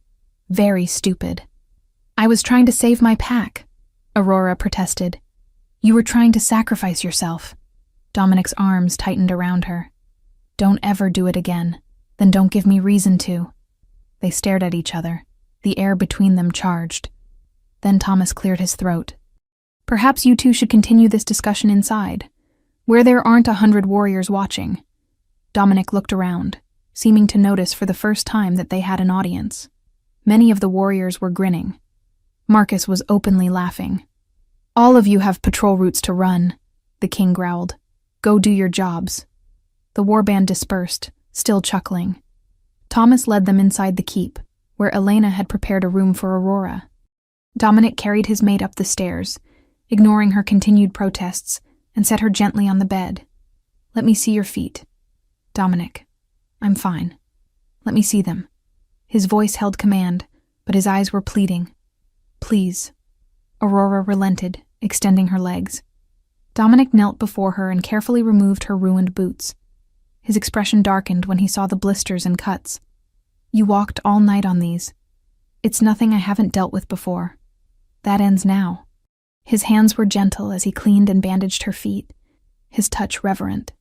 very stupid." "I was trying to save my pack," Aurora protested. "You were trying to sacrifice yourself." Dominic's arms tightened around her. "Don't ever do it again. Then don't give me reason to." They stared at each other, the air between them charged. Then Thomas cleared his throat. "Perhaps you two should continue this discussion inside, where there aren't 100 warriors watching." Dominic looked around, seeming to notice for the first time that they had an audience. Many of the warriors were grinning. Marcus was openly laughing. "All of you have patrol routes to run," the king growled. "Go do your jobs." The warband dispersed, still chuckling. Thomas led them inside the keep, where Elena had prepared a room for Aurora. Dominic carried his mate up the stairs, ignoring her continued protests, and set her gently on the bed. "Let me see your feet." "Dominic, I'm fine. Let me see them." His voice held command, but his eyes were pleading. "Please." Aurora relented, extending her legs. Dominic knelt before her and carefully removed her ruined boots. His expression darkened when he saw the blisters and cuts. "You walked all night on these. It's nothing I haven't dealt with before. That ends now." His hands were gentle as he cleaned and bandaged her feet, his touch reverent.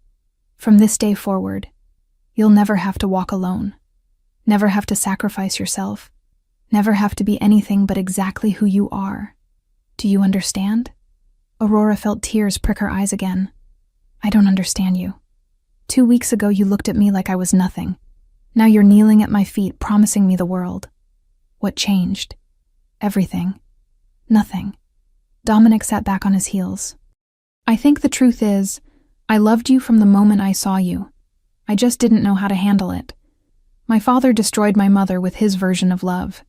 "From this day forward, you'll never have to walk alone. Never have to sacrifice yourself. Never have to be anything but exactly who you are. Do you understand?" Aurora felt tears prick her eyes again. "I don't understand you. 2 weeks ago you looked at me like I was nothing. Now you're kneeling at my feet promising me the world. What changed?" "Everything. Nothing." Dominic sat back on his heels. "I think the truth is, I loved you from the moment I saw you. I just didn't know how to handle it. My father destroyed my mother with his version of love.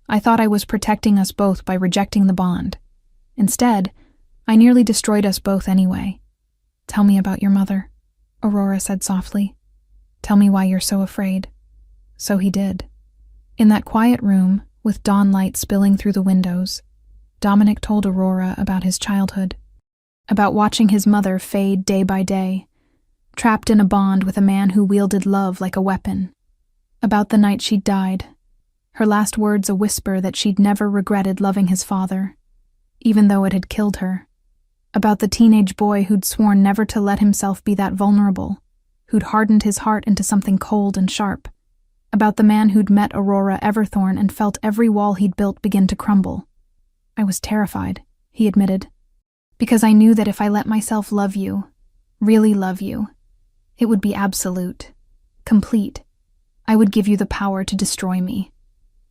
I thought I was protecting us both by rejecting the bond. Instead, I nearly destroyed us both anyway." "Tell me about your mother," Aurora said softly. "Tell me why you're so afraid." So he did. In that quiet room, with dawn light spilling through the windows, Dominic told Aurora about his childhood, about watching his mother fade day by day, trapped in a bond with a man who wielded love like a weapon, about the night she'd died, her last words a whisper that she'd never regretted loving his father, even though it had killed her, about the teenage boy who'd sworn never to let himself be that vulnerable, who'd hardened his heart into something cold and sharp, about the man who'd met Aurora Everthorn and felt every wall he'd built begin to crumble. "I was terrified," he admitted, "because I knew that if I let myself love you, really love you, it would be absolute, complete. I would give you the power to destroy me."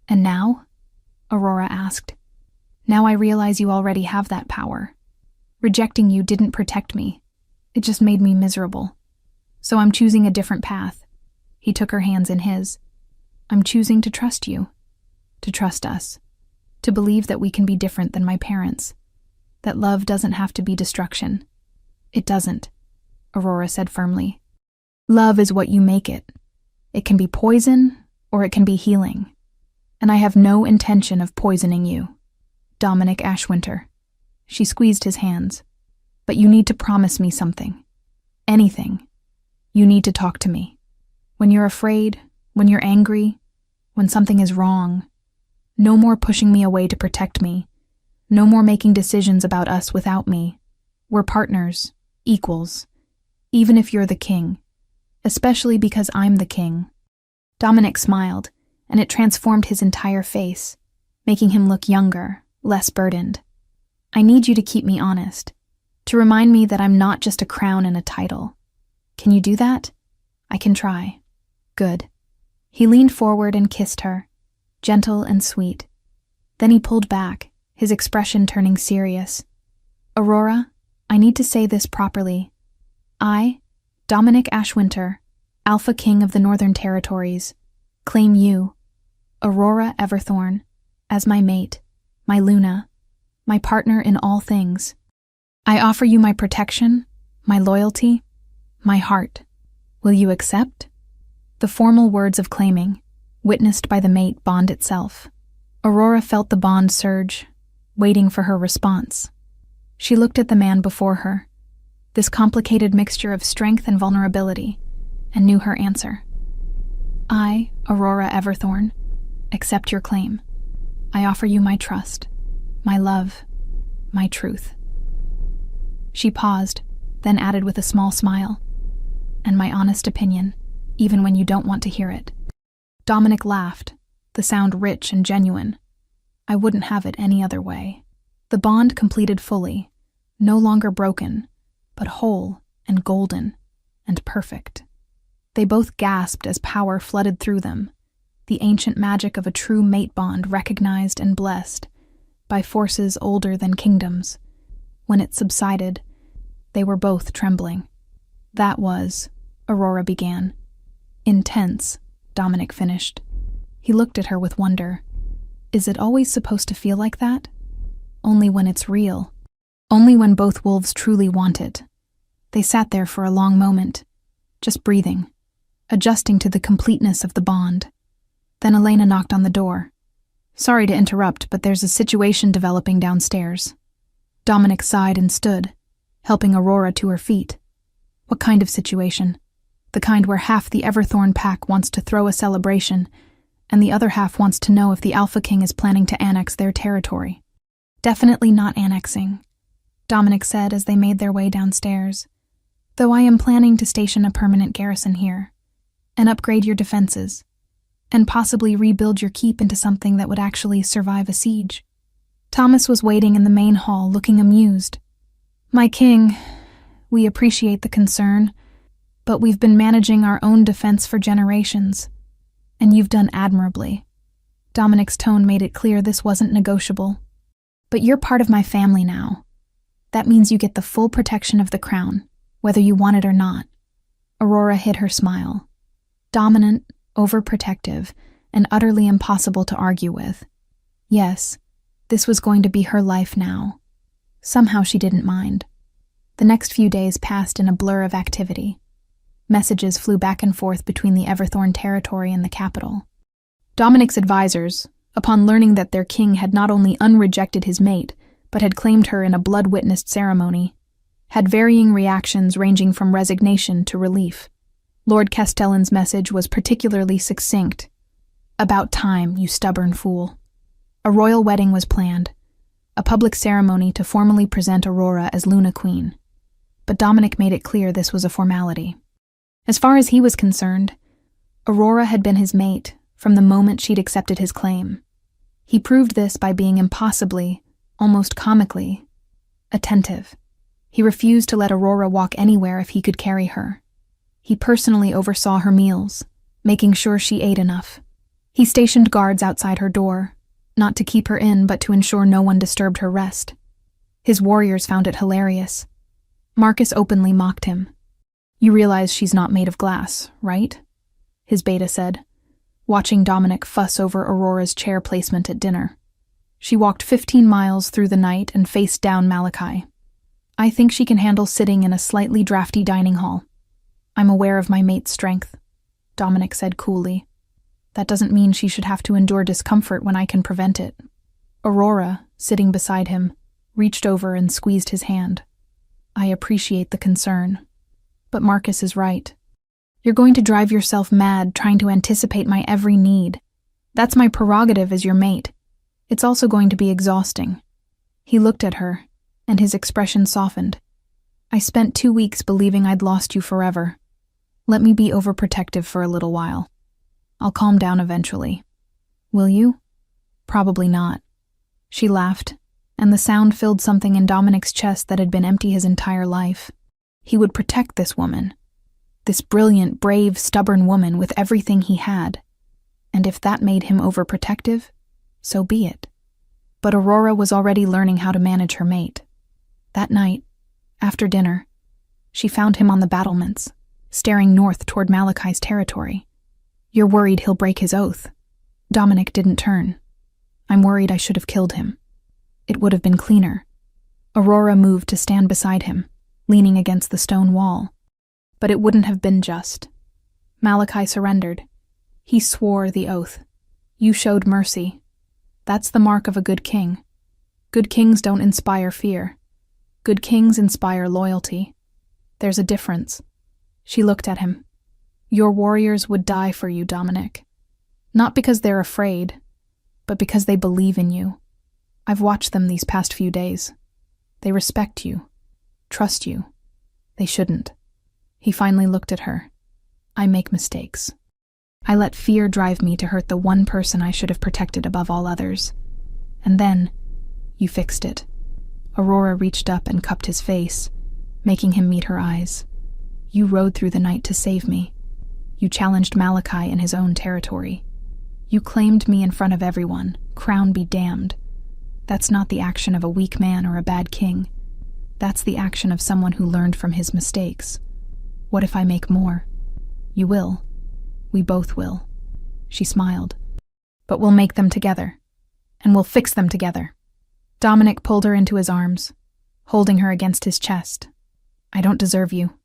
"And now?" Aurora asked. "Now I realize you already have that power. Rejecting you didn't protect me. It just made me miserable. So I'm choosing a different path." He took her hands in his. "I'm choosing to trust you. To trust us. To believe that we can be different than my parents. That love doesn't have to be destruction." "It doesn't," Aurora said firmly. "Love is what you make it. It can be poison, or it can be healing. And I have no intention of poisoning you. Dominic Ashwinter." She squeezed his hands. "But you need to promise me something. Anything. You need to talk to me. When you're afraid, when you're angry, when something is wrong. No more pushing me away to protect me. No more making decisions about us without me. We're partners, equals. Even if you're the king. Especially because I'm the king." Dominic smiled, and it transformed his entire face, making him look younger, less burdened. "I need you to keep me honest. To remind me that I'm not just a crown and a title. Can you do that?" "I can try." "Good." He leaned forward and kissed her, gentle and sweet. Then he pulled back, his expression turning serious. "Aurora, I need to say this properly. I, Dominic Ashwinter, Alpha King of the Northern Territories, claim you, Aurora Everthorn, as my mate, my Luna, my partner in all things. I offer you my protection, my loyalty, my heart. Will you accept?" The formal words of claiming, witnessed by the mate bond itself. Aurora felt the bond surge, waiting for her response. She looked at the man before her, this complicated mixture of strength and vulnerability, and knew her answer. "I, Aurora Everthorn, accept your claim. I offer you my trust, my love, my truth." She paused, then added with a small smile, "And my honest opinion, even when you don't want to hear it." Dominic laughed, the sound rich and genuine. "I wouldn't have it any other way." The bond completed fully, no longer broken, but whole and golden and perfect. They both gasped as power flooded through them, the ancient magic of a true mate bond recognized and blessed by forces older than kingdoms. When it subsided, they were both trembling. "That was," Aurora began. "Intense," Dominic finished. He looked at her with wonder. "Is it always supposed to feel like that? Only when it's real. Only when both wolves truly want it." They sat there for a long moment, just breathing, adjusting to the completeness of the bond. Then Elena knocked on the door. "Sorry to interrupt, but there's a situation developing downstairs." Dominic sighed and stood, helping Aurora to her feet. "What kind of situation?" "The kind where half the Everthorn pack wants to throw a celebration, and the other half wants to know if the Alpha King is planning to annex their territory." "Definitely not annexing," Dominic said as they made their way downstairs. "Though I am planning to station a permanent garrison here, and upgrade your defenses, and possibly rebuild your keep into something that would actually survive a siege." Thomas was waiting in the main hall, looking amused. "My king, we appreciate the concern, but we've been managing our own defense for generations, and you've done admirably." Dominic's tone made it clear this wasn't negotiable. "But you're part of my family now. That means you get the full protection of the crown, whether you want it or not." Aurora hid her smile. Dominant, overprotective, and utterly impossible to argue with. Yes, this was going to be her life now. Somehow she didn't mind. The next few days passed in a blur of activity. Messages flew back and forth between the Everthorn territory and the capital. Dominic's advisors, upon learning that their king had not only unrejected his mate, but had claimed her in a blood-witnessed ceremony, had varying reactions ranging from resignation to relief. Lord Castellan's message was particularly succinct. "About time, you stubborn fool." A royal wedding was planned, a public ceremony to formally present Aurora as Luna Queen. But Dominic made it clear this was a formality. As far as he was concerned, Aurora had been his mate from the moment she'd accepted his claim. He proved this by being impossibly, almost comically, attentive. He refused to let Aurora walk anywhere if he could carry her. He personally oversaw her meals, making sure she ate enough. He stationed guards outside her door, not to keep her in but to ensure no one disturbed her rest. His warriors found it hilarious. Marcus openly mocked him. "You realize she's not made of glass, right?" his beta said, watching Dominic fuss over Aurora's chair placement at dinner. She walked 15 miles through the night and faced down Malachi. "I think she can handle sitting in a slightly drafty dining hall. I'm aware of my mate's strength," Dominic said coolly. "That doesn't mean she should have to endure discomfort when I can prevent it." Aurora, sitting beside him, reached over and squeezed his hand. "I appreciate the concern. But Marcus is right. You're going to drive yourself mad trying to anticipate my every need. That's my prerogative as your mate. It's also going to be exhausting." He looked at her, and his expression softened. "I spent 2 weeks believing I'd lost you forever. Let me be overprotective for a little while. I'll calm down eventually. Will you?" "Probably not." She laughed, and the sound filled something in Dominic's chest that had been empty his entire life. He would protect this woman. This brilliant, brave, stubborn woman with everything he had. And if that made him overprotective, so be it. But Aurora was already learning how to manage her mate. That night, after dinner, she found him on the battlements, staring north toward Malachi's territory. "You're worried he'll break his oath." Dominic didn't turn. "I'm worried I should have killed him. It would have been cleaner." Aurora moved to stand beside him, leaning against the stone wall. But it wouldn't have been just. Malachi surrendered. He swore the oath. "You showed mercy. That's the mark of a good king. Good kings don't inspire fear. Good kings inspire loyalty. There's a difference." She looked at him. "Your warriors would die for you, Dominic. Not because they're afraid, but because they believe in you. I've watched them these past few days. They respect you, trust you. They shouldn't." He finally looked at her. "I make mistakes. I let fear drive me to hurt the one person I should have protected above all others. And then, you fixed it." Aurora reached up and cupped his face, making him meet her eyes. "You rode through the night to save me. You challenged Malachi in his own territory. You claimed me in front of everyone, crown be damned. That's not the action of a weak man or a bad king. That's the action of someone who learned from his mistakes. What if I make more? You will. We both will." She smiled. "But we'll make them together. And we'll fix them together." Dominic pulled her into his arms, holding her against his chest. "I don't deserve you.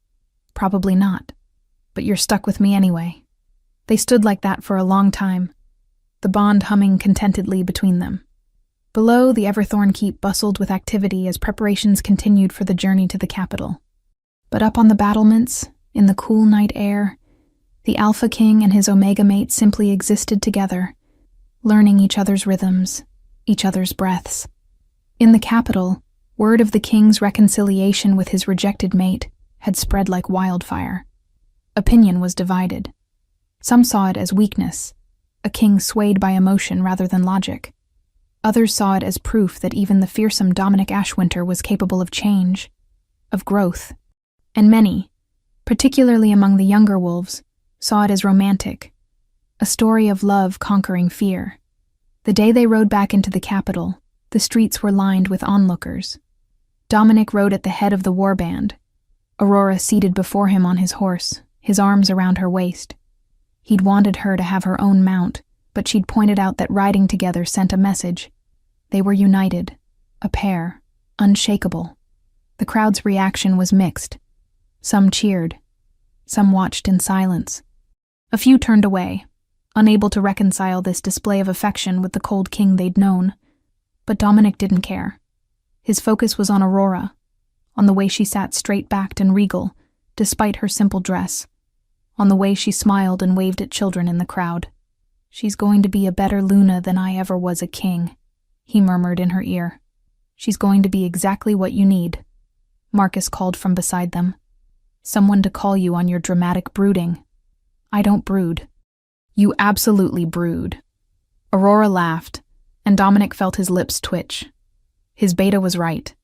Probably not. But you're stuck with me anyway." They stood like that for a long time, the bond humming contentedly between them. Below, the Everthorn Keep bustled with activity as preparations continued for the journey to the capital. But up on the battlements, in the cool night air, the Alpha King and his Omega mate simply existed together, learning each other's rhythms, each other's breaths. In the capital, word of the king's reconciliation with his rejected mate had spread like wildfire. Opinion was divided. Some saw it as weakness, a king swayed by emotion rather than logic. Others saw it as proof that even the fearsome Dominic Ashwinter was capable of change, of growth. And many, particularly among the younger wolves, saw it as romantic, a story of love conquering fear. The day they rode back into the capital, the streets were lined with onlookers. Dominic rode at the head of the warband, Aurora seated before him on his horse, his arms around her waist. He'd wanted her to have her own mount, but she'd pointed out that riding together sent a message. They were united, a pair, unshakable. The crowd's reaction was mixed. Some cheered. Some watched in silence. A few turned away, unable to reconcile this display of affection with the cold king they'd known. But Dominic didn't care. His focus was on Aurora, on the way she sat straight-backed and regal, despite her simple dress, on the way she smiled and waved at children in the crowd. "She's going to be a better Luna than I ever was a king," he murmured in her ear. "She's going to be exactly what you need," Marcus called from beside them. "Someone to call you on your dramatic brooding." "I don't brood." "You absolutely brood." Aurora laughed, and Dominic felt his lips twitch. His beta was right.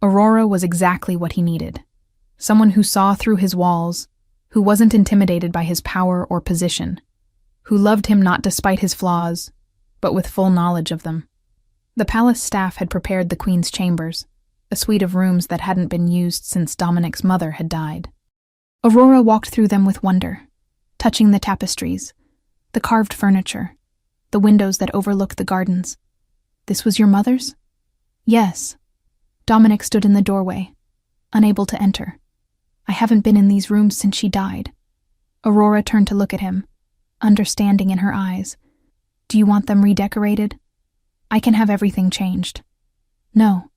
Aurora was exactly what he needed. Someone who saw through his walls, who wasn't intimidated by his power or position, who loved him not despite his flaws, but with full knowledge of them. The palace staff had prepared the queen's chambers, a suite of rooms that hadn't been used since Dominic's mother had died. Aurora walked through them with wonder, touching the tapestries, the carved furniture, the windows that overlooked the gardens. This was your mother's? Yes. Dominic stood in the doorway, unable to enter. I haven't been in these rooms since she died. Aurora turned to look at him, understanding in her eyes. Do you want them redecorated? I can have everything changed. No.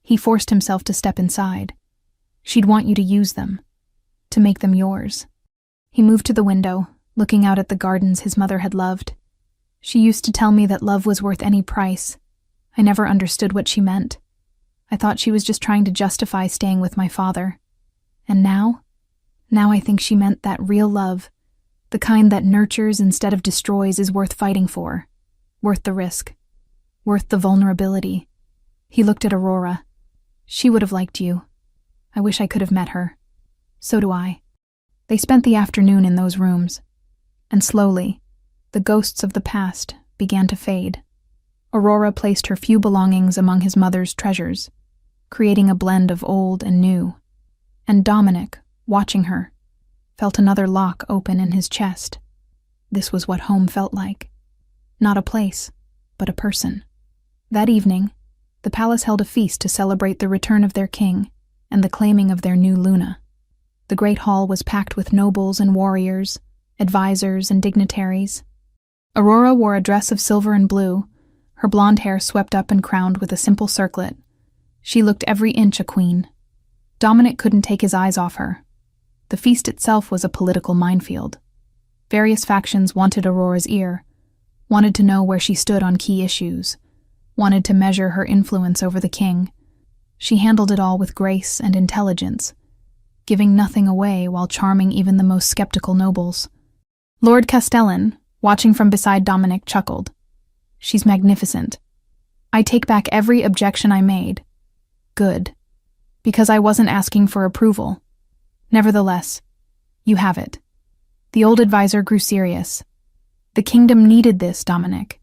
He forced himself to step inside. She'd want you to use them, to make them yours. He moved to the window, looking out at the gardens his mother had loved. She used to tell me that love was worth any price. I never understood what she meant. I thought she was just trying to justify staying with my father. And now I think she meant that real love, the kind that nurtures instead of destroys, is worth fighting for, worth the risk, worth the vulnerability. He looked at Aurora. She would have liked you. I wish I could have met her. So do I. They spent the afternoon in those rooms, and slowly, the ghosts of the past began to fade. Aurora placed her few belongings among his mother's treasures, creating a blend of old and new. And Dominic, watching her, felt another lock open in his chest. This was what home felt like. Not a place, but a person. That evening, the palace held a feast to celebrate the return of their king and the claiming of their new Luna. The great hall was packed with nobles and warriors, advisors and dignitaries. Aurora wore a dress of silver and blue, her blonde hair swept up and crowned with a simple circlet. She looked every inch a queen. Dominic couldn't take his eyes off her. The feast itself was a political minefield. Various factions wanted Aurora's ear, wanted to know where she stood on key issues, wanted to measure her influence over the king. She handled it all with grace and intelligence, giving nothing away while charming even the most skeptical nobles. Lord Castellan, watching from beside Dominic, chuckled. She's magnificent. I take back every objection I made. Good. Because I wasn't asking for approval. Nevertheless, you have it. The old advisor grew serious. The kingdom needed this, Dominic.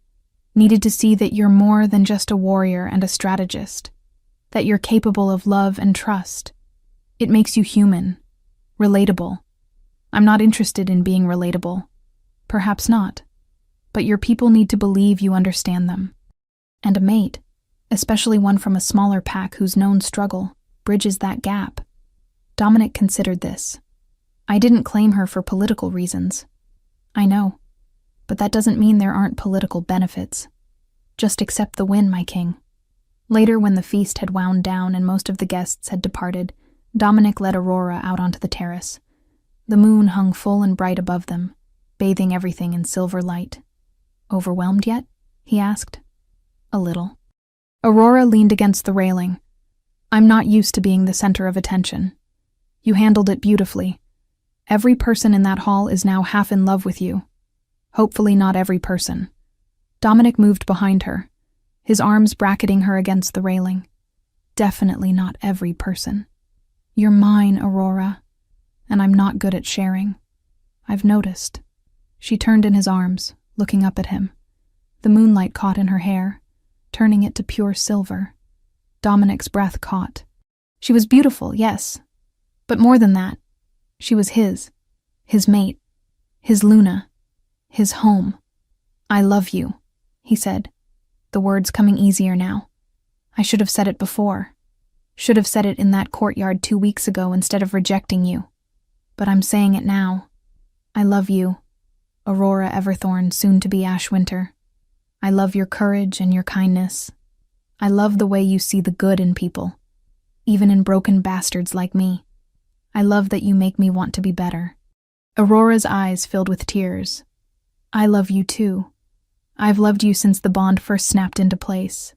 Needed to see that you're more than just a warrior and a strategist. That you're capable of love and trust. It makes you human. Relatable. I'm not interested in being relatable. Perhaps not. But your people need to believe you understand them. And a mate, especially one from a smaller pack whose known struggle, bridges that gap. Dominic considered this. I didn't claim her for political reasons. I know. But that doesn't mean there aren't political benefits. Just accept the win, my king. Later, when the feast had wound down and most of the guests had departed, Dominic led Aurora out onto the terrace. The moon hung full and bright above them, bathing everything in silver light. Overwhelmed yet? He asked. A little. Aurora leaned against the railing. I'm not used to being the center of attention. You handled it beautifully. Every person in that hall is now half in love with you. Hopefully not every person. Dominic moved behind her, his arms bracketing her against the railing. Definitely not every person. You're mine, Aurora, and I'm not good at sharing. I've noticed. She turned in his arms, looking up at him. The moonlight caught in her hair, turning it to pure silver. Dominic's breath caught. She was beautiful, yes, but more than that. She was his mate, his Luna, his home. I love you, he said, the words coming easier now. I should have said it before. Should have said it in that courtyard 2 weeks ago instead of rejecting you. But I'm saying it now. I love you, Aurora Everthorn, soon to be Ashwinter. I love your courage and your kindness. I love the way you see the good in people, even in broken bastards like me. I love that you make me want to be better. Aurora's eyes filled with tears. I love you too. I've loved you since the bond first snapped into place.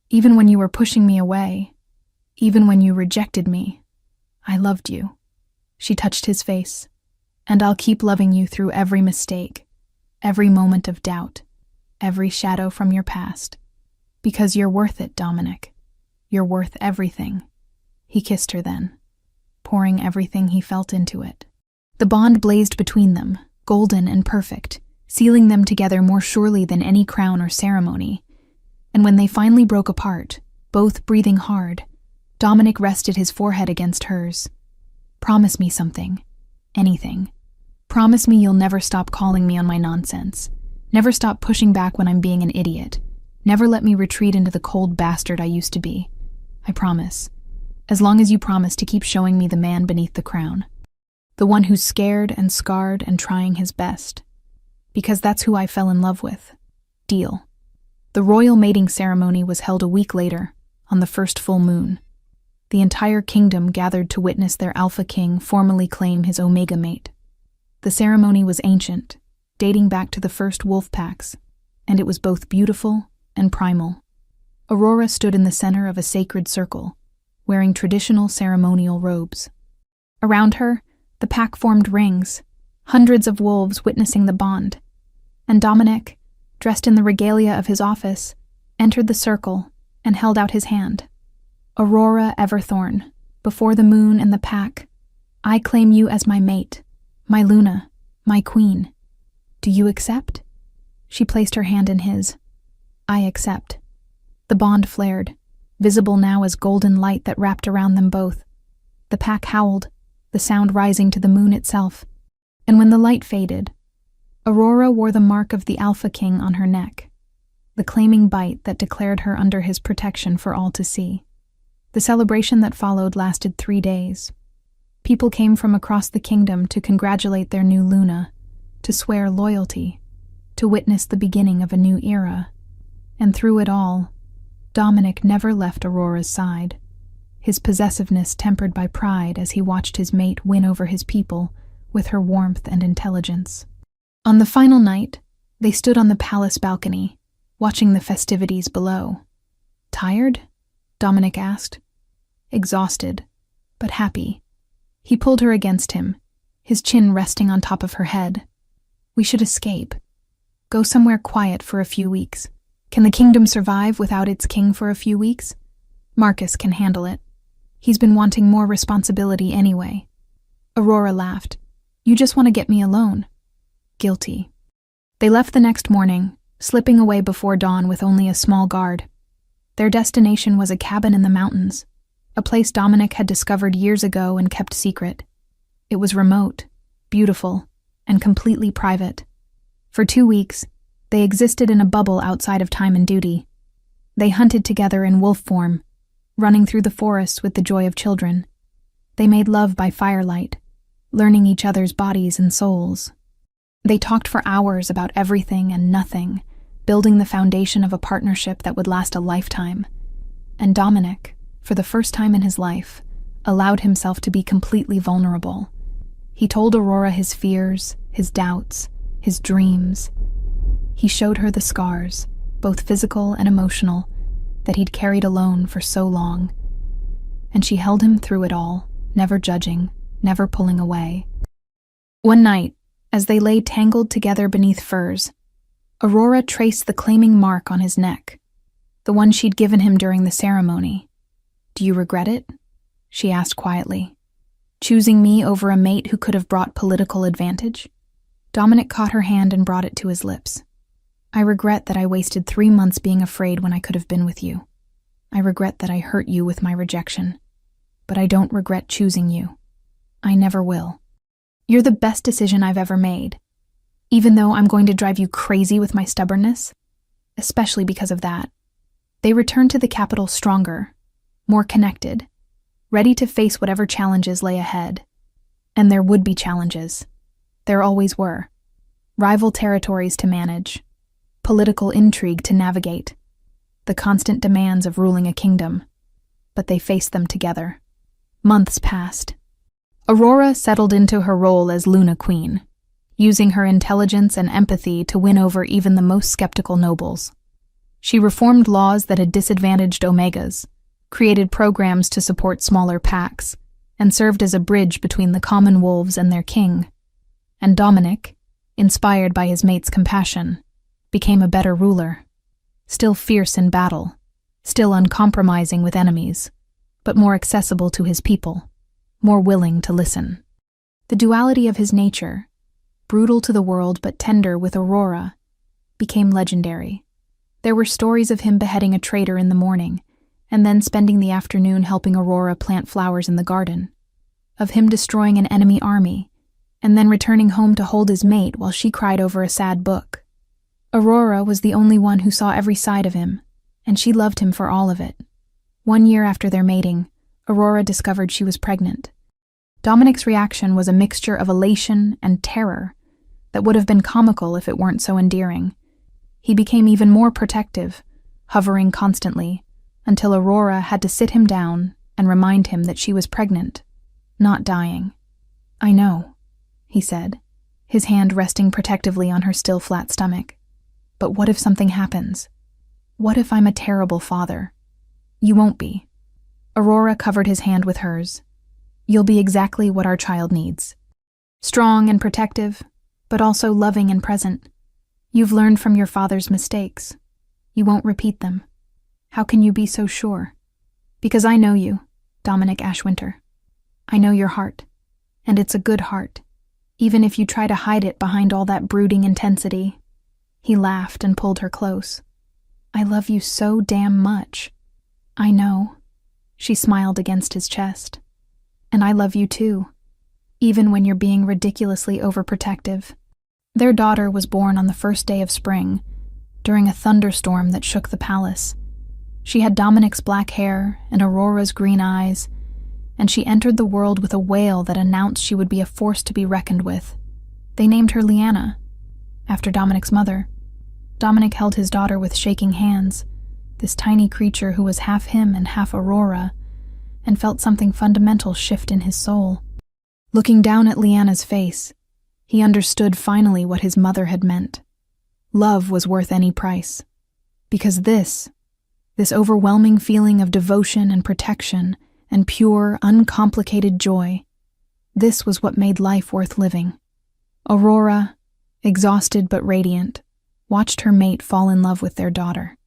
Even when you were pushing me away, even when you rejected me, I loved you. She touched his face. And I'll keep loving you through every mistake, every moment of doubt, every shadow from your past. Because you're worth it, Dominic. You're worth everything. He kissed her then, pouring everything he felt into it. The bond blazed between them, golden and perfect, sealing them together more surely than any crown or ceremony. And when they finally broke apart, both breathing hard, Dominic rested his forehead against hers. "Promise me something. Anything. Promise me you'll never stop calling me on my nonsense. Never stop pushing back when I'm being an idiot. Never let me retreat into the cold bastard I used to be. I promise. As long as you promise to keep showing me the man beneath the crown. The one who's scared and scarred and trying his best. Because that's who I fell in love with. Deal." The royal mating ceremony was held a week later, on the first full moon. The entire kingdom gathered to witness their alpha king formally claim his omega mate. The ceremony was ancient, dating back to the first wolf packs, and it was both beautiful and primal. Aurora stood in the center of a sacred circle, wearing traditional ceremonial robes. Around her, the pack formed rings, hundreds of wolves witnessing the bond, and Dominic, dressed in the regalia of his office, entered the circle and held out his hand. "Aurora Everthorn, before the moon and the pack, I claim you as my mate, my Luna, my queen. Do you accept?" She placed her hand in his. "I accept." The bond flared, visible now as golden light that wrapped around them both. The pack howled, the sound rising to the moon itself, and when the light faded, Aurora wore the mark of the Alpha King on her neck, the claiming bite that declared her under his protection for all to see. The celebration that followed lasted 3 days. People came from across the kingdom to congratulate their new Luna, to swear loyalty, to witness the beginning of a new era. And through it all, Dominic never left Aurora's side, his possessiveness tempered by pride as he watched his mate win over his people with her warmth and intelligence. On the final night, they stood on the palace balcony, watching the festivities below. "Tired?" Dominic asked. "Exhausted, but happy." He pulled her against him, his chin resting on top of her head. "We should escape. Go somewhere quiet for a few weeks. Can the kingdom survive without its king for a few weeks? Marcus can handle it. He's been wanting more responsibility anyway." Aurora laughed. "You just want to get me alone." Guilty. They left the next morning, slipping away before dawn with only a small guard. Their destination was a cabin in the mountains, a place Dominic had discovered years ago and kept secret. It was remote, beautiful, and completely private. For 2 weeks, they existed in a bubble outside of time and duty. They hunted together in wolf form, running through the forests with the joy of children. They made love by firelight, learning each other's bodies and souls. They talked for hours about everything and nothing, building the foundation of a partnership that would last a lifetime. And Dominic, for the first time in his life, allowed himself to be completely vulnerable. He told Aurora his fears, his doubts, his dreams. He showed her the scars, both physical and emotional, that he'd carried alone for so long. And she held him through it all, never judging, never pulling away. One night, as they lay tangled together beneath furs, Aurora traced the claiming mark on his neck, the one she'd given him during the ceremony. "Do you regret it?" she asked quietly. "Choosing me over a mate who could have brought political advantage?" Dominic caught her hand and brought it to his lips. "I regret that I wasted 3 months being afraid when I could have been with you. I regret that I hurt you with my rejection. But I don't regret choosing you. I never will. You're the best decision I've ever made, even though I'm going to drive you crazy with my stubbornness, especially because of that." They returned to the capital stronger, more connected, ready to face whatever challenges lay ahead. And there would be challenges. There always were. Rival territories to manage, political intrigue to navigate, the constant demands of ruling a kingdom. But they faced them together. Months passed. Aurora settled into her role as Luna Queen, using her intelligence and empathy to win over even the most skeptical nobles. She reformed laws that had disadvantaged Omegas, created programs to support smaller packs, and served as a bridge between the common wolves and their king. And Dominic, inspired by his mate's compassion, became a better ruler, still fierce in battle, still uncompromising with enemies, but more accessible to his people, more willing to listen. The duality of his nature, brutal to the world but tender with Aurora, became legendary. There were stories of him beheading a traitor in the morning, and then spending the afternoon helping Aurora plant flowers in the garden, of him destroying an enemy army, and then returning home to hold his mate while she cried over a sad book. Aurora was the only one who saw every side of him, and she loved him for all of it. 1 year after their mating, Aurora discovered she was pregnant. Dominic's reaction was a mixture of elation and terror that would have been comical if it weren't so endearing. He became even more protective, hovering constantly, until Aurora had to sit him down and remind him that she was pregnant, not dying. "I know," he said, his hand resting protectively on her still flat stomach. "But what if something happens? What if I'm a terrible father?" "You won't be." Aurora covered his hand with hers. "You'll be exactly what our child needs. Strong and protective, but also loving and present. You've learned from your father's mistakes. You won't repeat them. How can you be so sure?" "Because I know you, Dominic Ashwinter. I know your heart, and it's a good heart, even if you try to hide it behind all that brooding intensity." He laughed and pulled her close. "I love you so damn much." "I know." She smiled against his chest. "And I love you too, even when you're being ridiculously overprotective." Their daughter was born on the first day of spring, during a thunderstorm that shook the palace. She had Dominic's black hair and Aurora's green eyes, and she entered the world with a wail that announced she would be a force to be reckoned with. They named her Lyanna, after Dominic's mother. Dominic held his daughter with shaking hands, this tiny creature who was half him and half Aurora, and felt something fundamental shift in his soul. Looking down at Lyanna's face, he understood finally what his mother had meant. Love was worth any price. Because this overwhelming feeling of devotion and protection and pure, uncomplicated joy, this was what made life worth living. Aurora, exhausted but radiant, watched her mate fall in love with their daughter.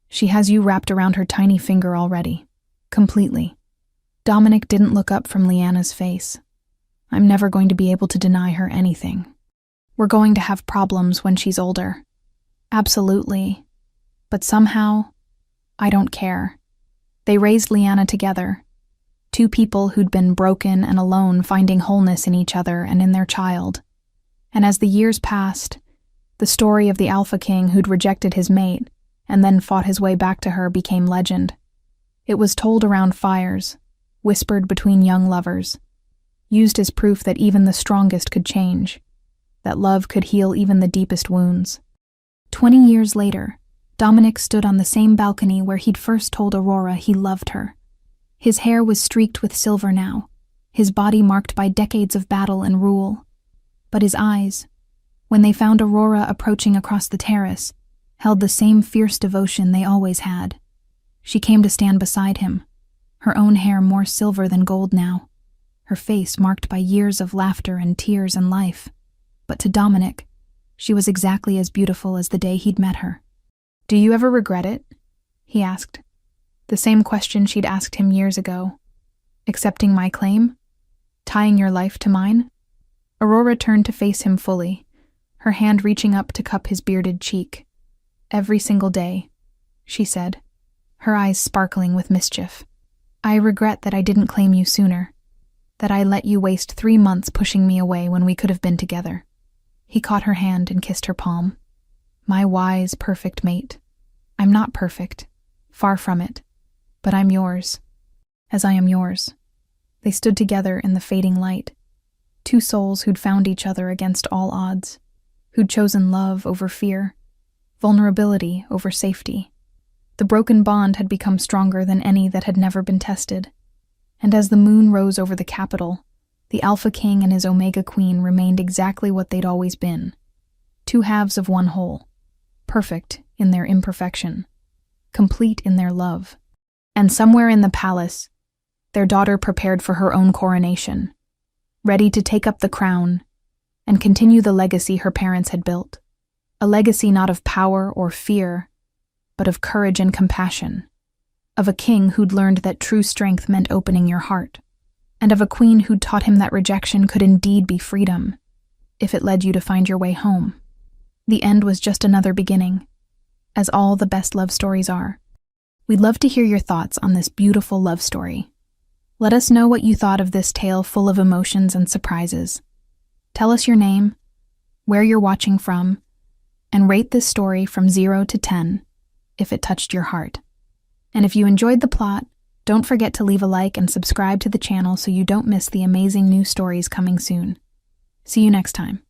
"She has you wrapped around her tiny finger already, completely." Dominic didn't look up from Lyanna's face. "I'm never going to be able to deny her anything. We're going to have problems when she's older. Absolutely. But somehow, I don't care." They raised Lyanna together, two people who'd been broken and alone finding wholeness in each other and in their child. And as the years passed, the story of the Alpha King who'd rejected his mate and then fought his way back to her became legend. It was told around fires, whispered between young lovers, used as proof that even the strongest could change, that love could heal even the deepest wounds. 20 years later, Dominic stood on the same balcony where he'd first told Aurora he loved her. His hair was streaked with silver now, his body marked by decades of battle and rule. But his eyes, when they found Aurora approaching across the terrace, held the same fierce devotion they always had. She came to stand beside him, her own hair more silver than gold now, her face marked by years of laughter and tears and life. But to Dominic, she was exactly as beautiful as the day he'd met her. "Do you ever regret it?" he asked. The same question she'd asked him years ago. "Accepting my claim? Tying your life to mine?" Aurora turned to face him fully, her hand reaching up to cup his bearded cheek. "Every single day," she said, her eyes sparkling with mischief. "I regret that I didn't claim you sooner, that I let you waste 3 months pushing me away when we could have been together." He caught her hand and kissed her palm. "My wise, perfect mate. I'm not perfect, far from it, but I'm yours, as I am yours." They stood together in the fading light, two souls who'd found each other against all odds, who'd chosen love over fear, vulnerability over safety. The broken bond had become stronger than any that had never been tested, and as the moon rose over the capital, the Alpha King and his Omega Queen remained exactly what they'd always been, two halves of one whole, perfect in their imperfection, complete in their love. And somewhere in the palace, their daughter prepared for her own coronation, ready to take up the crown and continue the legacy her parents had built, a legacy not of power or fear, but of courage and compassion, of a king who'd learned that true strength meant opening your heart, and of a queen who'd taught him that rejection could indeed be freedom, if it led you to find your way home. The end was just another beginning, as all the best love stories are. We'd love to hear your thoughts on this beautiful love story. Let us know what you thought of this tale full of emotions and surprises. Tell us your name, where you're watching from, and rate this story from 0 to 10 if it touched your heart. And if you enjoyed the plot, don't forget to leave a like and subscribe to the channel so you don't miss the amazing new stories coming soon. See you next time.